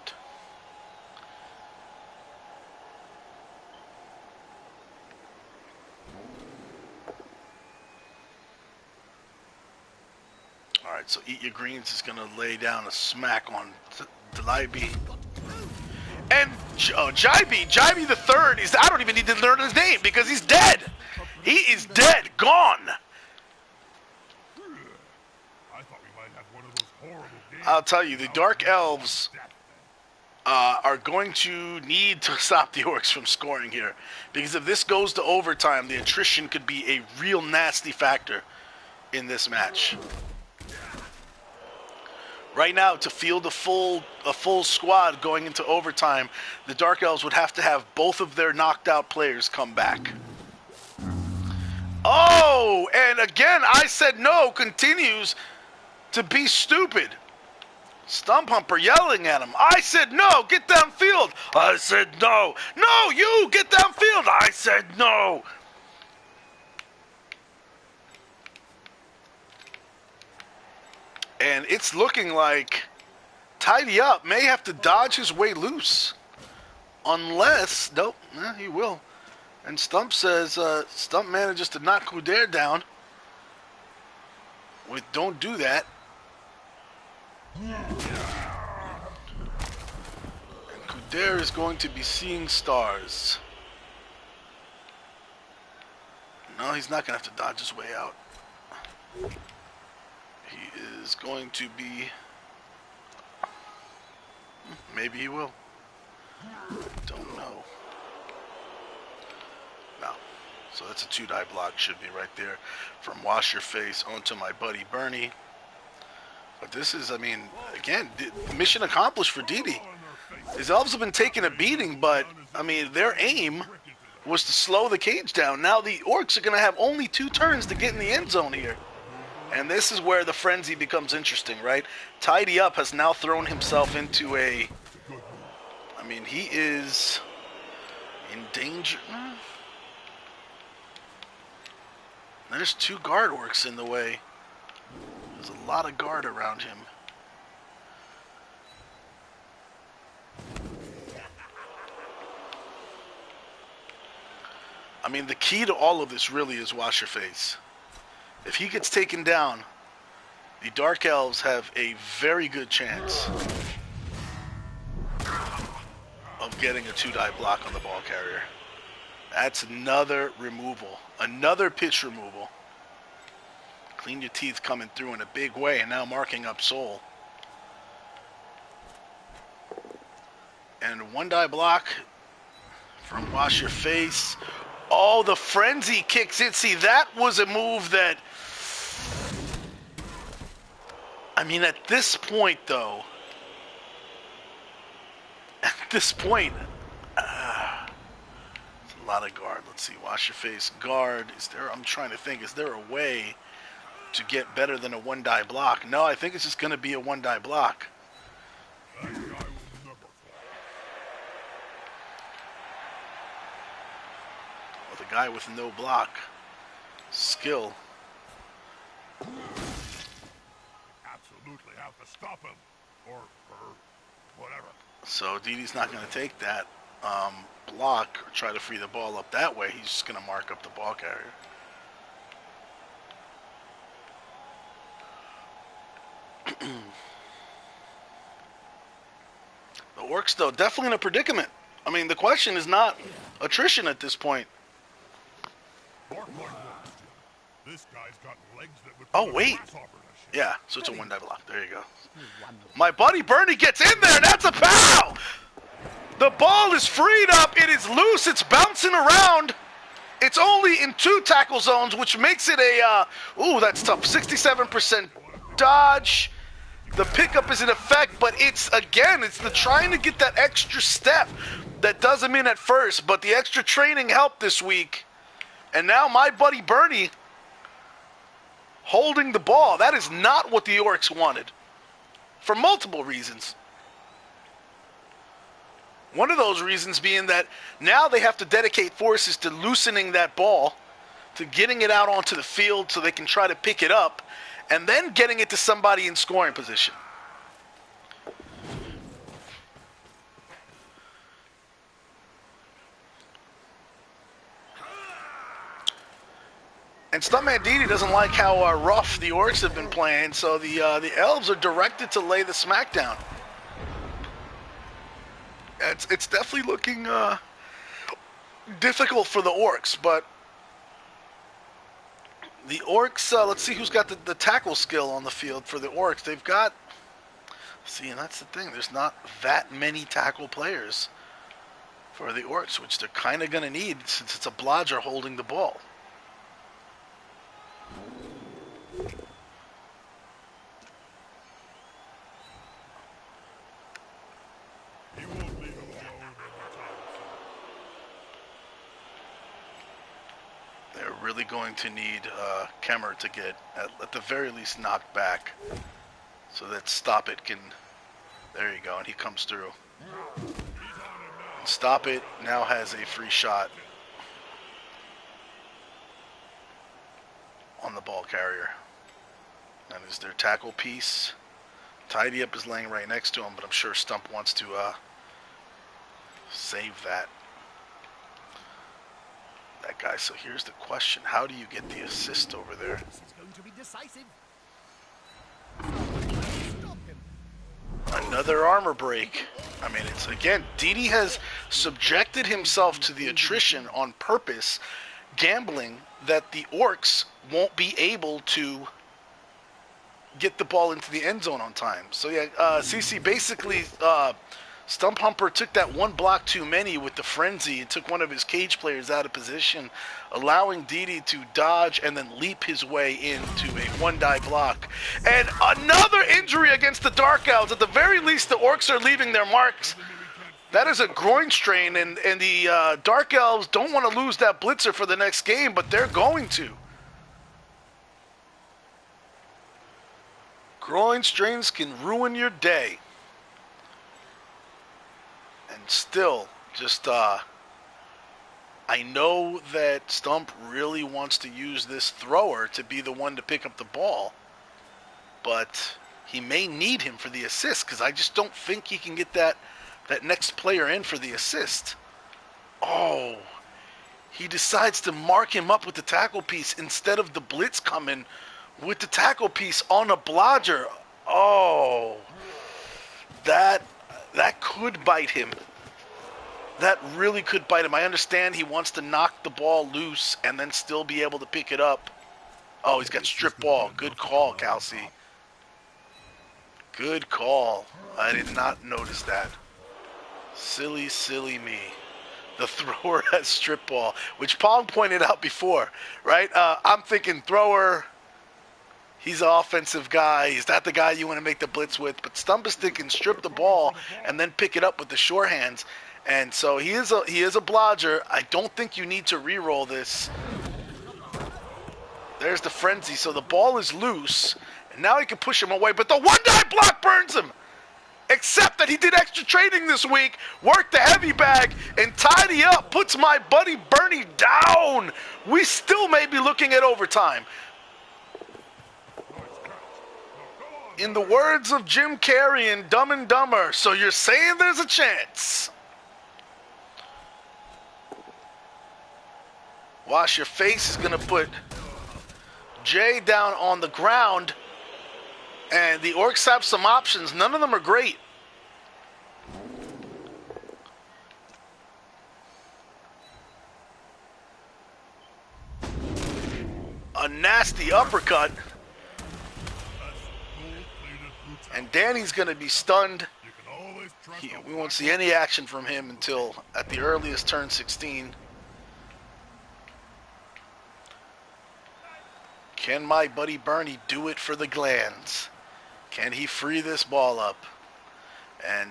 Alright, so Eat Your Greens is going to lay down a smack on Delibi. And Jaibi the third is, I don't even need to learn his name because he's dead. He is dead, gone. I'll tell you, the Dark Elves are going to need to stop the Orcs from scoring here. Because if this goes to overtime, the attrition could be a real nasty factor in this match. Right now, to field a full squad going into overtime, the Dark Elves would have to have both of their knocked out players come back. Oh, and again, I said no continues to be stupid. Stump Humper yelling at him. I said no, get downfield. I said no. No, you get downfield. I said no. And it's looking like Tidy Up may have to dodge his way loose. Unless, nope, he will. And Stump says, Stump manages to knock Kuder down. With don't do that. And Kuder is going to be seeing stars. No, he's not going to have to dodge his way out. He is going to be... Maybe he will. Don't know. No. So that's a 2-die block. Should be right there. From Wash Your Face onto my buddy Bernie. But this is, I mean, again, mission accomplished for Didi. His elves have been taking a beating, but, I mean, their aim was to slow the cage down. Now the Orcs are going to have only 2 turns to get in the end zone here. And this is where the frenzy becomes interesting, right? Tidy Up has now thrown himself into a... I mean, he is In danger. There's 2 guard orcs in the way. There's a lot of guard around him. I mean, the key to all of this really is wash your face. If he gets taken down, the Dark Elves have a very good chance of getting a 2-die block on the ball carrier. That's another removal. Another pitch removal. Clean Your Teeth coming through in a big way and now marking up Soul. And 1-die block from Wash Your Face. Oh, the Frenzy kicks in. See, that was a move that... I mean, at this point, though... At this point... it's a lot of guard. Let's see. Wash Your Face. Guard. Is there... I'm trying to think. Is there a way to get better than a 1-die block? No, I think it's just going to be a 1-die block. With a guy with no block skill. Absolutely have to stop him, or whatever. So Didi's not going to take that block or try to free the ball up that way. He's just going to mark up the ball carrier. The Orcs, though, definitely in a predicament. I mean, the question is not attrition at this point. This guy's got legs that would Oh, wait. Yeah, so it's a 1-die block. There you go. My buddy Bernie gets in there, and that's a pow! The ball is freed up. It is loose. It's bouncing around. It's only in 2 tackle zones, which makes it a, ooh, that's tough. 67% dodge. The pickup is in effect, but it's the trying to get that extra step that does him in at first, but the extra training helped this week. And now my buddy Bernie holding the ball. That is not what the Orcs wanted, for multiple reasons. One of those reasons being that now they have to dedicate forces to loosening that ball, to getting it out onto the field so they can try to pick it up, and then getting it to somebody in scoring position. And Stuntmandidi doesn't like how rough the Orcs have been playing, so the Elves are directed to lay the smackdown. It's definitely looking difficult for the Orcs, but the Orcs, let's see who's got the tackle skill on the field for the Orcs. They've got, see, and that's the thing, there's not that many tackle players for the Orcs, which they're kind of going to need since it's a blodger holding the ball. They're really going to need Kemmer to get, at the very least, knocked back so that Stop It can, there you go, and he comes through. And Stop It now has a free shot on the ball carrier. That is their tackle piece. Tidy Up is laying right next to him, but I'm sure Stump wants to save that guy. So here's the question: how do you get the assist over there? This is going to be decisive. Stop him. Another armor break. I mean, it's again, Didi has subjected himself to the attrition on purpose, gambling that the Orcs won't be able to get the ball into the end zone on time. So yeah, CC basically, Stump Humper took that 1 block too many with the frenzy and took one of his cage players out of position, allowing Didi to dodge and then leap his way into a 1-die block. And another injury against the Dark Elves. At the very least, the Orcs are leaving their marks. That is a groin strain, and the Dark Elves don't want to lose that blitzer for the next game, but they're going to. Groin strains can ruin your day. And still, just I know that Stump really wants to use this thrower to be the one to pick up the ball, but he may need him for the assist because I just don't think he can get that next player in for the assist. Oh, he decides to mark him up with the tackle piece instead of the blitz coming with the tackle piece on a blodger. Oh, that could bite him. That really could bite him. I understand he wants to knock the ball loose and then still be able to pick it up. Oh, he's got strip ball. Good call, Kelsey. Good call. I did not notice that. Silly, silly me. The thrower has strip ball, which Pong pointed out before, right? I'm thinking thrower, he's an offensive guy. He's not the guy you want to make the blitz with. But Stump is thinking strip the ball and then pick it up with the sure hands. And so he is a blodger. I don't think you need to re-roll this. There's the frenzy. So the ball is loose. And now he can push him away. But the one-die block burns him. Except that he did extra training this week, worked the heavy bag, and tidy up, puts my buddy Bernie down. We still may be looking at overtime. In the words of Jim Carrey in Dumb and Dumber, so you're saying there's a chance. Wash Your Face is going to put Jay down on the ground. And the Orcs have some options. None of them are great. A nasty uppercut. And Danny's going to be stunned. We won't see any action from him until at the earliest turn 16. Can my buddy Bernie do it for the Glands? Can he free this ball up? And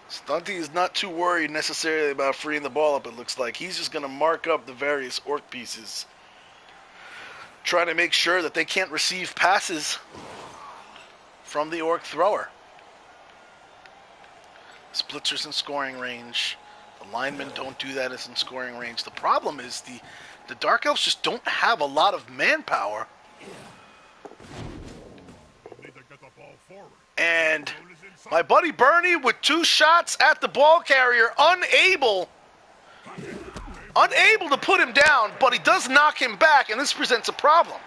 Stunty is not too worried necessarily about freeing the ball up, it looks like. He's just going to mark up the various Orc pieces, trying to make sure that they can't receive passes from the Orc thrower. Splitzer's in scoring range. The linemen don't do that as in scoring range. The problem is the Dark Elves just don't have a lot of manpower. And my buddy Bernie with 2 shots at the ball carrier, unable to put him down, but he does knock him back, and this presents a problem.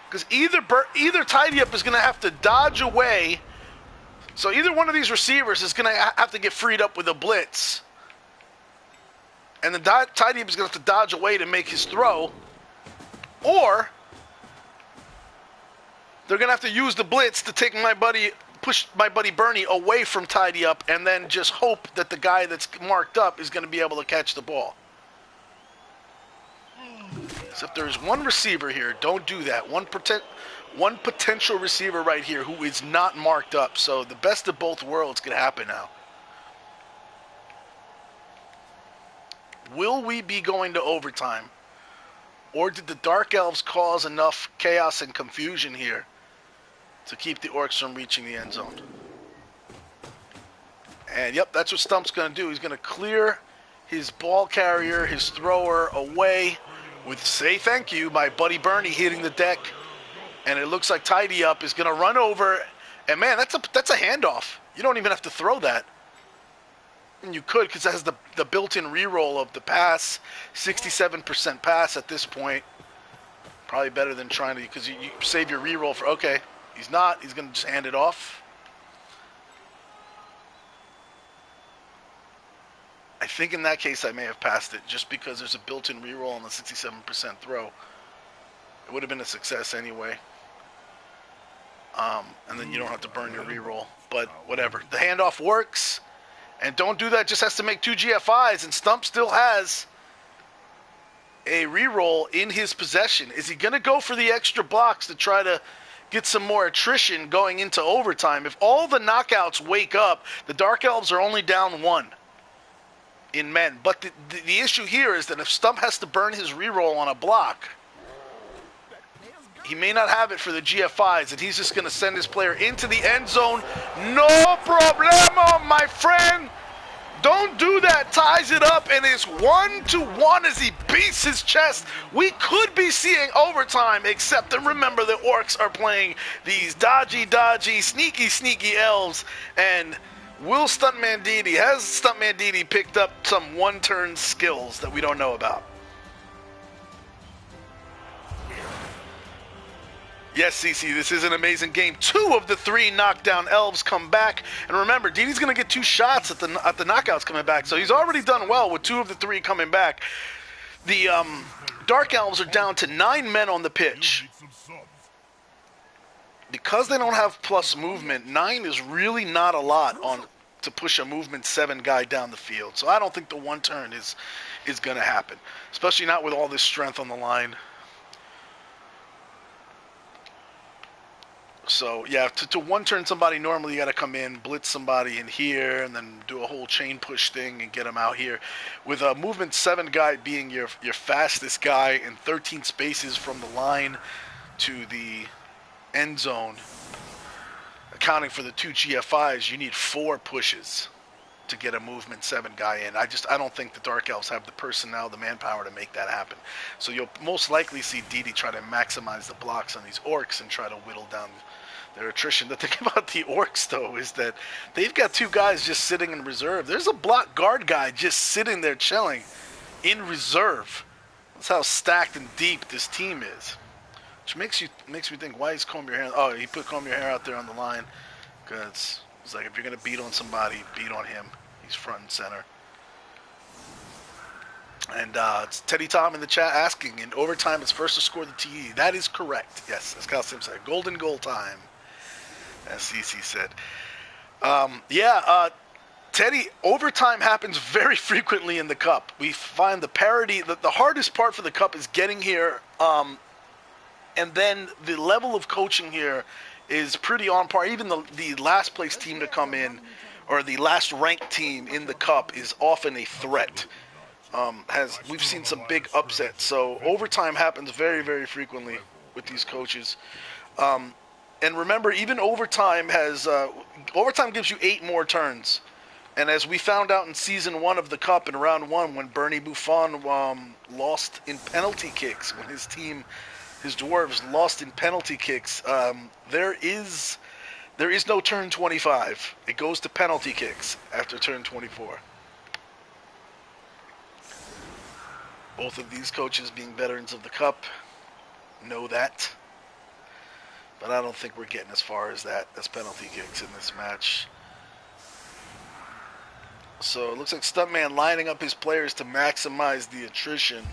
Because either Tidy Up is going to have to dodge away, so either one of these receivers is going to have to get freed up with a blitz, and the Tidy Up is going to have to dodge away to make his throw, or they're going to have to use the blitz to push my buddy Bernie away from Tidy Up and then just hope that the guy that's marked up is going to be able to catch the ball. So if there's one receiver here, don't do that. One potential receiver right here who is not marked up. So the best of both worlds could happen now. Will we be going to overtime? Or did the Dark Elves cause enough chaos and confusion here to keep the Orcs from reaching the end zone? And yep, that's what Stump's going to do. He's going to clear his ball carrier, his thrower away with "Say Thank You" by buddy Bernie hitting the deck. And it looks like Tidy Up is going to run over. And man, that's a handoff. You don't even have to throw that. And you could, because it has the built-in reroll of the pass, 67% pass at this point. Probably better than trying to, because you save your reroll for, okay, he's not. He's going to just hand it off. I think in that case I may have passed it, just because there's a built-in reroll on the 67% throw. It would have been a success anyway. And then you don't have to burn your reroll. But whatever. The handoff works. And don't do that, just has to make 2 GFIs, and Stump still has a reroll in his possession. Is he going to go for the extra blocks to try to get some more attrition going into overtime? If all the knockouts wake up, the Dark Elves are only down 1 in men. But the issue here is that if Stump has to burn his reroll on a block, he may not have it for the GFIs, and he's just going to send his player into the end zone. No problemo, my friend. Don't do that. Ties it up, and it's 1-1 as he beats his chest. We could be seeing overtime, except that remember the orcs are playing these dodgy, sneaky elves. And has Stuntmandidi picked up some one-turn skills that we don't know about? Yes, CC, this is an amazing game. 2 of the 3 knockdown elves come back. And remember, Didi's going to get 2 shots at the knockouts coming back. So he's already done well with 2 of the 3 coming back. The Dark Elves are down to 9 men on the pitch. Because they don't have plus movement, 9 is really not a lot to push a movement 7 guy down the field. So I don't think the one turn is going to happen. Especially not with all this strength on the line. So, yeah, to one-turn somebody, normally you got to come in, blitz somebody in here, and then do a whole chain push thing and get them out here. With a movement 7 guy being your fastest guy and 13 spaces from the line to the end zone, accounting for the 2 GFIs, you need 4 pushes to get a movement 7 guy in. I don't think the Dark Elves have the personnel, the manpower to make that happen. So you'll most likely see Didi try to maximize the blocks on these orcs and try to whittle down their attrition. The thing about the orcs, though, is that they've got 2 guys just sitting in reserve. There's a block guard guy just sitting there chilling in reserve. That's how stacked and deep this team is. Which makes me think, why is Comb Your Hair? Oh, he put Comb Your Hair out there on the line because it's like, if you're going to beat on somebody, beat on him. He's front and center. And it's Teddy Tom in the chat asking, in overtime it's first to score the TE. That is correct. Yes, as Kyle Sim said. Golden goal time, as CC said. Teddy, overtime happens very frequently in the Cup. We find the parity, the hardest part for the Cup is getting here, and then the level of coaching here is pretty on par. Even the last place team to come in, or the last ranked team in the Cup, is often a threat. We've seen some big upsets, so overtime happens very, very frequently with these coaches. And remember, even overtime gives you 8 more turns. And as we found out in Season 1 of the Cup in Round 1, when Bernie Buffon lost in penalty kicks, when his Dwarves lost in penalty kicks, there is no turn 25. It goes to penalty kicks after turn 24. Both of these coaches, being veterans of the Cup, know that. But I don't think we're getting as far as penalty kicks in this match. So it looks like Stuntman lining up his players to maximize the attrition.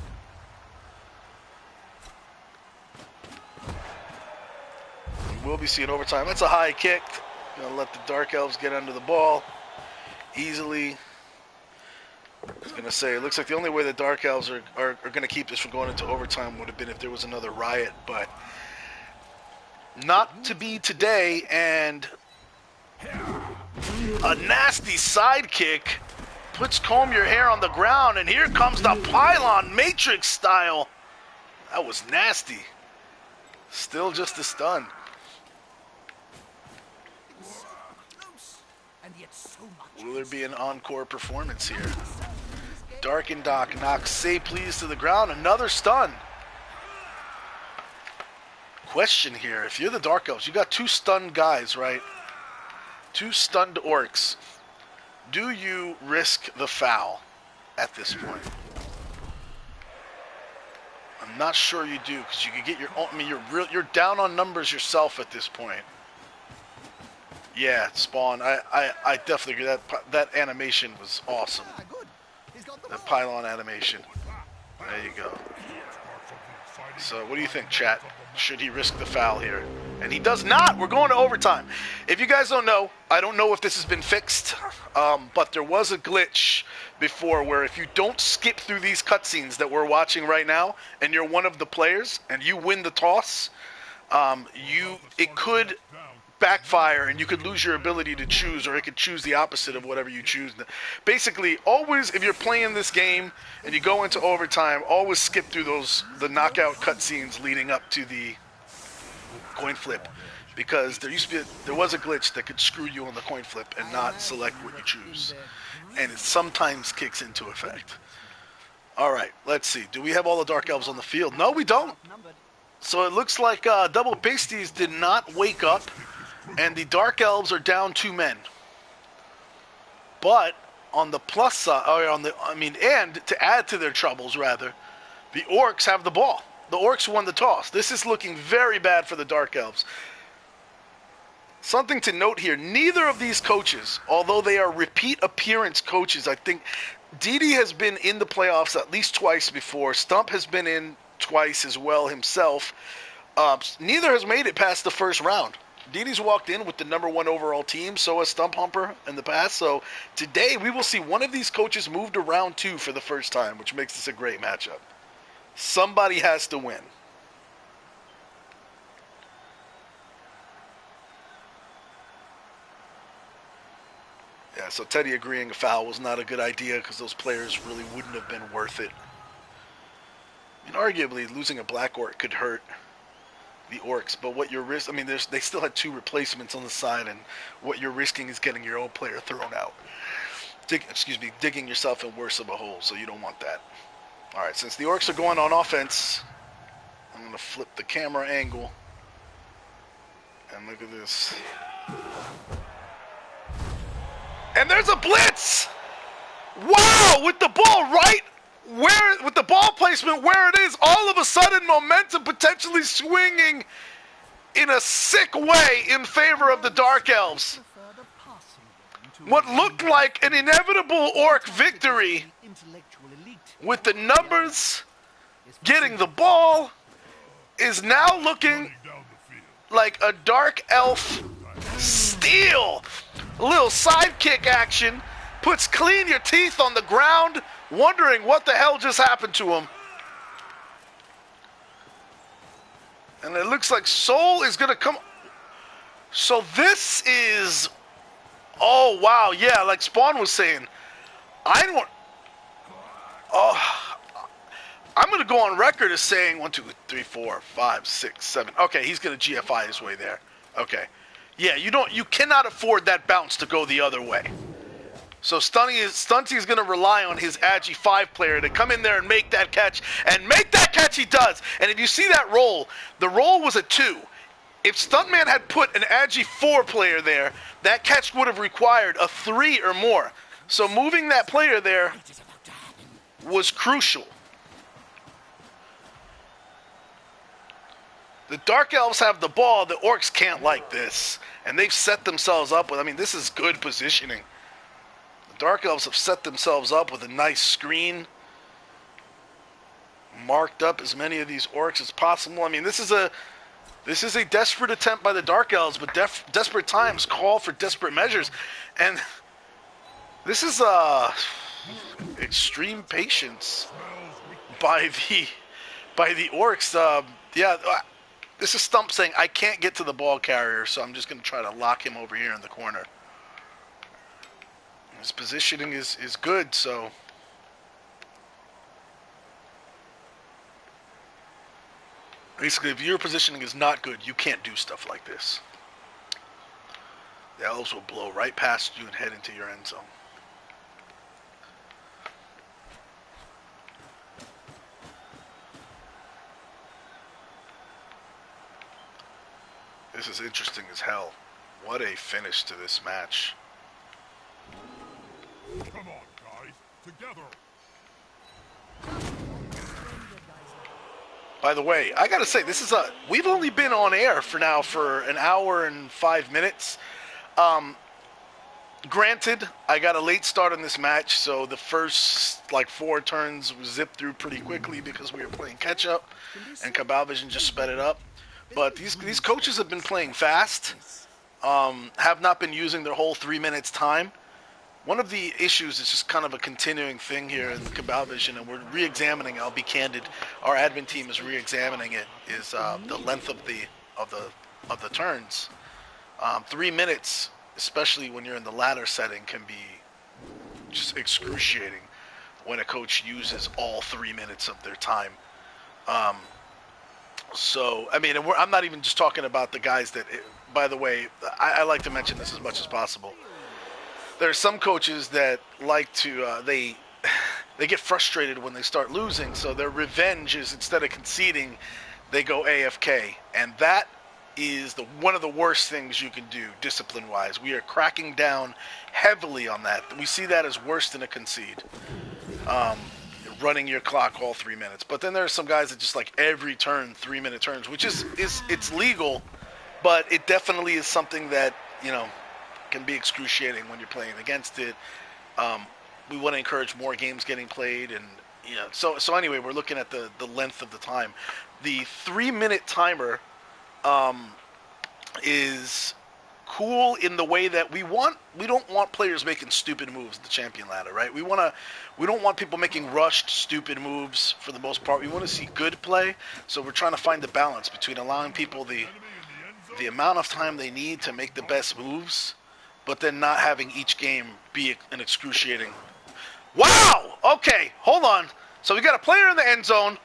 We will be seeing overtime. That's a high kick. Gonna let the Dark Elves get under the ball easily. I was gonna say, it looks like the only way the Dark Elves are gonna keep this from going into overtime would have been if there was another riot, but not to be today. And a nasty sidekick puts Comb Your Hair on the ground, and here comes the pylon, Matrix style. That was nasty. Still just a stun. Will there be an encore performance here? Dark and Doc knocks Say Please to the ground. Another stun. Question here. If you're the Dark Elves, you got 2 stunned guys, right? 2 stunned orcs. Do you risk the foul at this point? I'm not sure you do, because you could get your own. I mean, you're down on numbers yourself at this point. Yeah, Spawn. I definitely agree. That animation was awesome. That pylon animation. There you go. So, what do you think, chat? Should he risk the foul here? And he does not. We're going to overtime. If you guys don't know, I don't know if this has been fixed, but there was a glitch before where if you don't skip through these cutscenes that we're watching right now, and you're one of the players, and you win the toss, it could backfire and you could lose your ability to choose, or it could choose the opposite of whatever you choose. Basically, always, if you're playing this game and you go into overtime, always skip through the knockout cutscenes leading up to the coin flip. because there was a glitch that could screw you on the coin flip and not select what you choose, and it sometimes kicks into effect. All right, let's see. Do we have all the Dark Elves on the field? No, we don't. So it looks like Double Pasties did not wake up, and the Dark Elves are down 2 men. But on the plus side, and to add to their troubles, rather, the Orcs have the ball. The Orcs won the toss. This is looking very bad for the Dark Elves. Something to note here, neither of these coaches, although they are repeat appearance coaches, I think Didi has been in the playoffs at least twice before. Stump has been in twice as well himself. Neither has made it past the first round. Didi's walked in with the #1 overall team, so has Stump Humper in the past. So today we will see one of these coaches move to round 2 for the first time, which makes this a great matchup. Somebody has to win. Yeah, so Teddy agreeing a foul was not a good idea because those players really wouldn't have been worth it. I mean, arguably, losing a Black Orc could hurt the Orcs, but what you're risking, I mean, they still had 2 replacements on the side, and what you're risking is getting your own player thrown out. Digging yourself in worse of a hole, so you don't want that. All right, since the Orcs are going on offense, I'm going to flip the camera angle, and look at this. And there's a blitz! Wow, with the ball with the ball placement where it is, all of a sudden momentum potentially swinging in a sick way in favor of the Dark Elves. What looked like an inevitable Orc victory with the numbers getting the ball is now looking like a Dark Elf steal. A little sidekick action puts clean your teeth on the ground, wondering what the hell just happened to him. And it looks like Soul is going to come. So this is... Oh, wow. Yeah, like Spawn was saying. I'm going to go on record as saying 1, 2, 3, 4, 5, 6, 7. Okay, he's going to GFI his way there. Okay. Yeah, you cannot afford that bounce to go the other way. So Stunty is going to rely on his Agi 5 player to come in there and make that catch. And make that catch he does. And if you see that roll, the roll was a 2. If Stuntman had put an Agi 4 player there, that catch would have required a 3 or more. So moving that player there was crucial. The Dark Elves have the ball. The Orcs can't like this. And they've set themselves up with, I mean, this is good positioning. The Dark Elves have set themselves up with a nice screen. Marked up as many of these Orcs as possible. I mean, this is a desperate attempt by the Dark Elves, but desperate times call for desperate measures. And this is extreme patience by the Orcs. This is Stump saying, I can't get to the ball carrier, so I'm just going to try to lock him over here in the corner. His positioning is good, so... Basically, if your positioning is not good, you can't do stuff like this. The Elves will blow right past you and head into your end zone. This is interesting as hell. What a finish to this match. Come on, guys. Together. By the way, I gotta say, we've only been on air for an hour and 5 minutes. Granted, I got a late start on this match, so the first 4 turns zipped through pretty quickly because we were playing catch up, and Cabal Vision just sped it up. But these coaches have been playing fast, have not been using their whole 3 minutes time. One of the issues is just kind of a continuing thing here in the Cabal Vision, and we're re-examining. I'll be candid. Our admin team is re-examining it. Is the length of the turns? 3 minutes, especially when you're in the ladder setting, can be just excruciating when a coach uses all 3 minutes of their time. So, I mean, I'm not even just talking about the guys that by the way, I like to mention this as much as possible. There are some coaches that like to they get frustrated when they start losing, so their revenge is instead of conceding, they go AFK, and that is one of the worst things you can do discipline-wise. We are cracking down heavily on that. We see that as worse than a concede. Running your clock all 3 minutes. But then there are some guys that just like every turn 3-minute turns, which is it's legal, but it definitely is something that, you know, can be excruciating when you're playing against it. We want to encourage more games getting played, and you know, so anyway, we're looking at the length of the time. The 3-minute timer is cool in the way that we don't want players making stupid moves in the champion ladder, right? We don't want people making rushed stupid moves for the most part. We want to see good play, so we're trying to find the balance between allowing people the amount of time they need to make the best moves, but then not having each game be an excruciating. Wow! Okay, hold on. So we got a player in the end zone.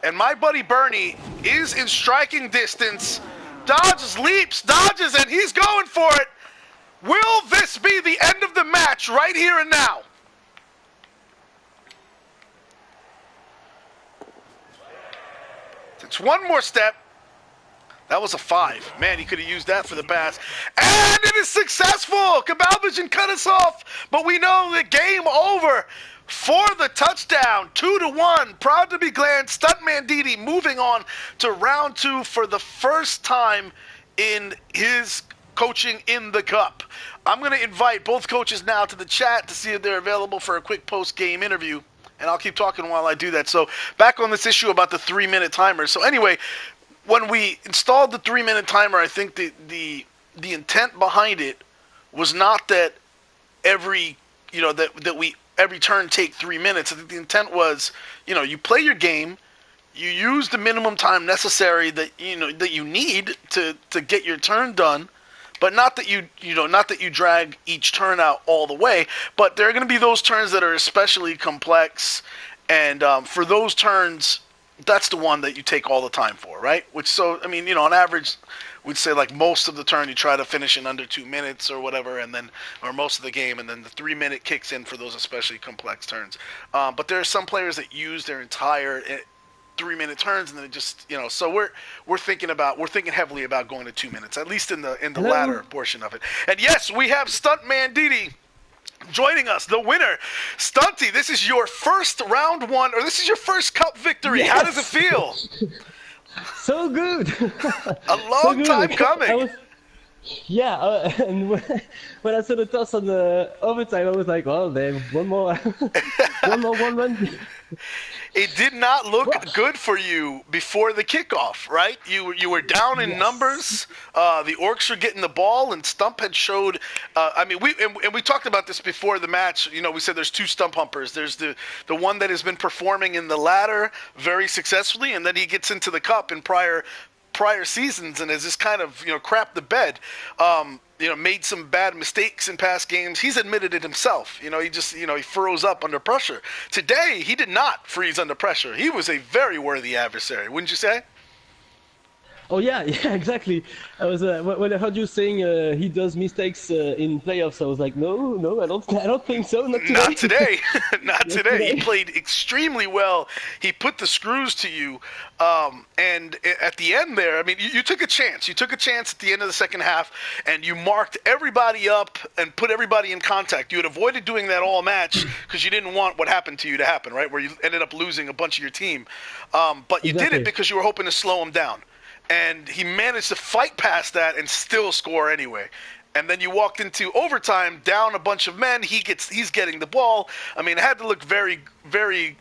And my buddy Bernie is in striking distance. Dodges, leaps, dodges, and he's going for it. Will this be the end of the match right here and now? It's one more step. That was a 5. Man, he could have used that for the pass. And it is successful. Cabalvision cut us off. But we know the game over for the touchdown. 2-1. Proud to be Glands. Stuntmandidi moving on to round 2 for the first time in his coaching in the Cup. I'm going to invite both coaches now to the chat to see if they're available for a quick post-game interview. And I'll keep talking while I do that. So back on this issue about the 3-minute timer. So anyway, when we installed the 3-minute timer, I think the intent behind it was not that every turn take 3 minutes. I think the intent was, you play your game, you use the minimum time necessary that you need to get your turn done, but not that you drag each turn out all the way. But there are going to be those turns that are especially complex, and for those turns, that's the one that you take all the time for, right? On average, we'd say like most of the turn you try to finish in under 2 minutes or whatever, or most of the game, and then the 3-minute kicks in for those especially complex turns. But there are some players that use their entire 3-minute turns, and then it just, so we're thinking heavily about going to 2 minutes, at least in the latter portion of it. And yes, we have Stuntmandidi joining us, the winner. Stunty, this is your first round 1, or this is your first Cup victory. Yes. How does it feel? So good. A long time coming. And when I saw the toss on the overtime, I was like, well, then one more, one run. It did not look good for you before the kickoff, right? You were down in numbers. The Orcs were getting the ball, and Stump had showed. We talked about this before the match. We said there's 2 Stump humpers. There's the one that has been performing in the ladder very successfully, and then he gets into the Cup in prior seasons and has just kind of crapped the bed. Made some bad mistakes in past games. He's admitted it himself. He just he froze up under pressure. Today he did not freeze under pressure. He was a very worthy adversary, wouldn't you say? Oh yeah, exactly. I was when I heard you saying he does mistakes in playoffs, I was like, no, I don't think so. Not today. Not today. Not today. He played extremely well. He put the screws to you, and at the end there, you took a chance. You took a chance at the end of the second half, and you marked everybody up and put everybody in contact. You had avoided doing that all match because you didn't want what happened to you to happen, right? Where you ended up losing a bunch of your team, but you did it because you were hoping to slow him down. And he managed to fight past that and still score anyway. And then you walked into overtime, down a bunch of men. He's getting the ball. It had to look very, very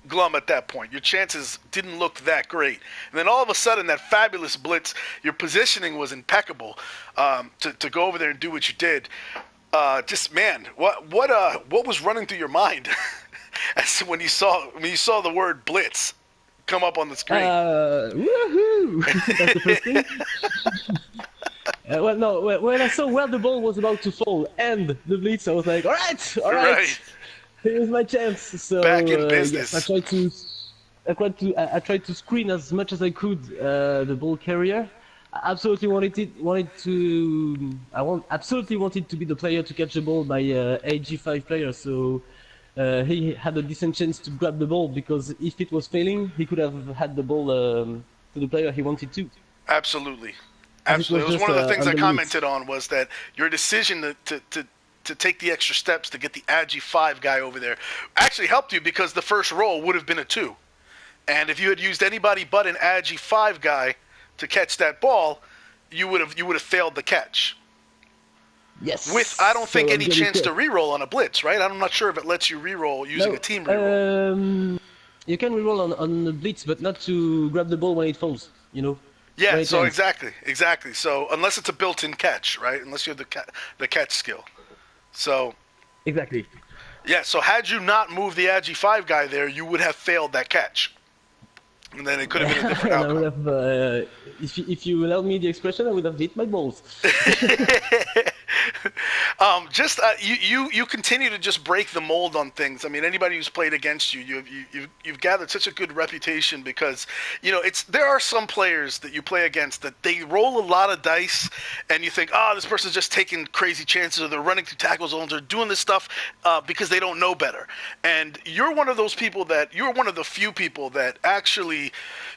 glum at that point. Your chances didn't look that great. And then all of a sudden, that fabulous blitz, your positioning was impeccable to go over there and do what you did. What was running through your mind as when you saw the word blitz come up on the screen? Woohoo! That's the first thing. When I saw where the ball was about to fall and the blitz, I was like, all right, here's my chance. So back in business. Yes, I tried to. I tried to screen as much as I could the ball carrier. I absolutely absolutely wanted to be the player to catch the ball by AG5 player, so he had a decent chance to grab the ball, because if it was failing, he could have had the ball to the player he wanted to. Absolutely. And it was Absolutely. It was just, one of the things I on the commented on, was that your decision to take the extra steps to get the Agi 5 guy over there actually helped you, because the first roll would have been a 2. And if you had used anybody but an Agi 5 guy to catch that ball, you would have failed the catch. Yes. With, I don't think, So any chance to reroll on a blitz, right? I'm not sure if it lets you reroll using a team reroll. You can reroll on the blitz, but not to grab the ball when it falls, you know? Yeah, When it so lands. exactly. So unless it's a built-in catch, right? Unless you have the catch skill. So Exactly. yeah, so had you not moved the Agi 5 guy there, you would have failed that catch. And then it could have been a different And I would outcome. have, if you allowed me the expression, I would have hit my balls. You continue to just break the mold on things. I mean, anybody who's played against you, you've gathered such a good reputation, because there are some players that you play against that they roll a lot of dice, and you think, oh, this person's just taking crazy chances, or they're running through tackle zones, or doing this stuff because they don't know better. And you're one of those people you're one of the few people that actually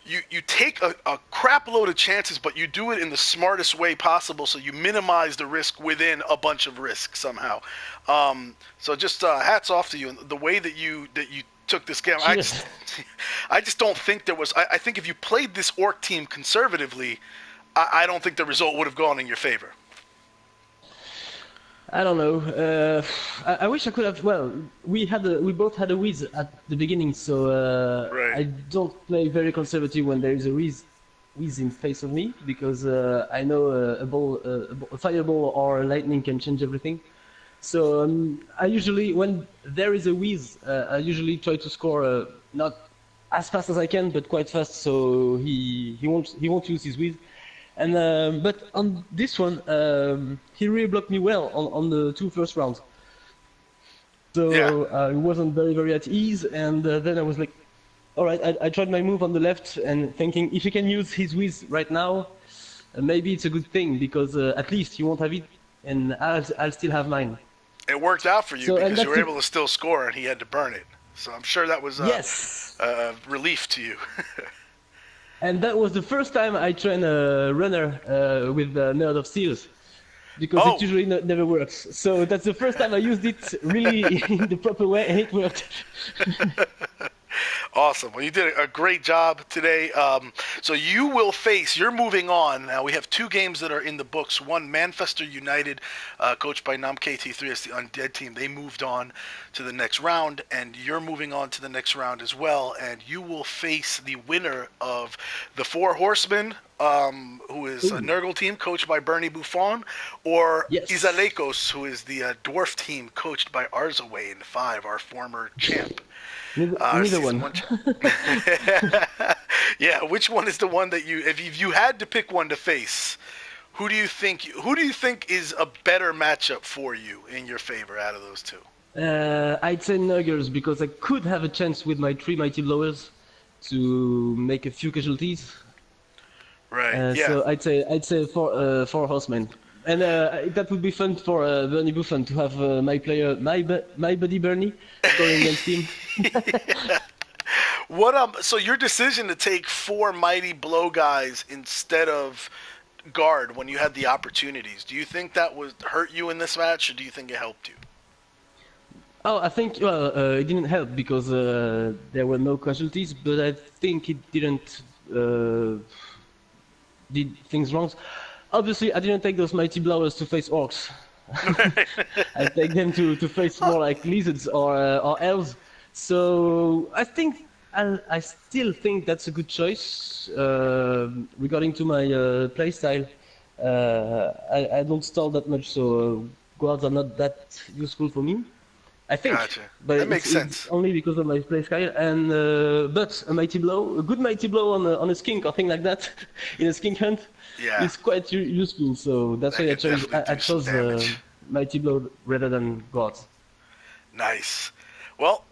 you take a crap load of chances, but you do it in the smartest way possible, so you minimize the risk within a bunch of risk somehow. So just hats off to you, the way that you took this game. I just don't think there was. I think if you played this orc team conservatively, I don't think the result would have gone in your favor. I don't know. I wish I could have. Well, we both had a whiz at the beginning, so Right. I don't play very conservative when there is a whiz in face of me, because I know a fireball or a lightning can change everything. So I usually, when there is a whiz, I usually try to score not as fast as I can, but quite fast, so he won't use his whiz. And but on this one, he really blocked me well on the 2 first rounds. So Yeah. he wasn't very at ease, and then I was like, all right, I tried my move on the left, and thinking if he can use his whiz right now, maybe it's a good thing, because at least he won't have it, and I'll still have mine. It worked out for you, So, and because you were that's able to still score, and he had to burn it. So I'm sure that was Yes. relief to you. And that was the first time I trained a runner with Nerd of Steels, because Oh. it usually never works. So that's the first time I used it really in the proper way, and it worked. Awesome. Well, you did a great job today. So you're moving on. Now, we have 2 games that are in the books. One, Manchester United, coached by NamKT3, that's the Undead team. They moved on to the next round, and you're moving on to the next round as well. And you will face the winner of the 4 Horsemen, who is a Nurgle team coached by Bernie Buffon, or Yes. Izalekos, who is the Dwarf team coached by Arzawain 5, our former champ. Neither Season one. Yeah, which one is the one that if you had to pick one to face, who do you think is a better matchup for you in your favor out of those 2? I'd say Nuggers, because I could have a chance with my 3 Mighty Blowers to make a few casualties. Right. Yeah. So I'd say 4 Horsemen. And that would be fun for Bernie Buffon to have my buddy Bernie scoring against him. So your decision to take 4 Mighty Blow guys instead of guard when you had the opportunities, do you think that would hurt you in this match, or do you think it helped you? Oh, I think it didn't help, because there were no casualties, but I think it didn't did things wrong. Obviously, I didn't take those Mighty Blowers to face orcs. I take them to face more like lizards or elves. So I think I still think that's a good choice regarding to my playstyle. I don't stall that much, so guards are not that useful for me. I think, Gotcha. but That makes sense. it's only because of my play style. And but a good mighty blow on a skink or thing like that in a skink hunt Yeah. is quite useful. So that's That why could definitely I do some chose damage. mighty blow rather than guards. Nice. Well,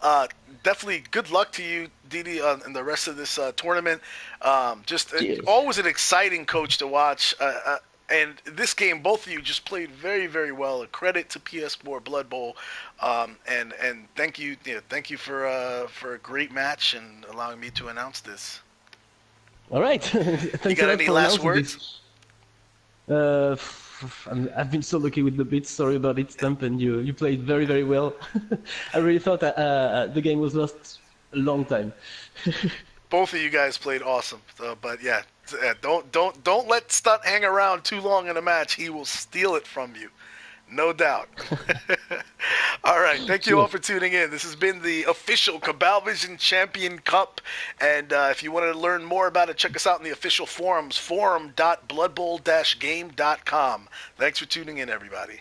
definitely good luck to you, Didi, in the rest of this tournament. Just Cheers. always an exciting coach to watch. And this game, both of you just played very, very well. A credit to PS4 Blood Bowl, and thank you, thank you for a great match and allowing me to announce this. All right. You Thanks a got lot any for last announcing words? this. I've been so lucky with the beats. Sorry about it, Stump, and you played very, very well. I really thought the game was lost a long time. Both of you guys played awesome. But yeah, don't let Stunt hang around too long in a match. He will steal it from you, no doubt. All right, thank you all Sure. for tuning in. This has been the official Cabal Vision Champion Cup, and if you want to learn more about it, check us out in the official forums, forum.bloodbowl-game.com. Thanks for tuning in, everybody.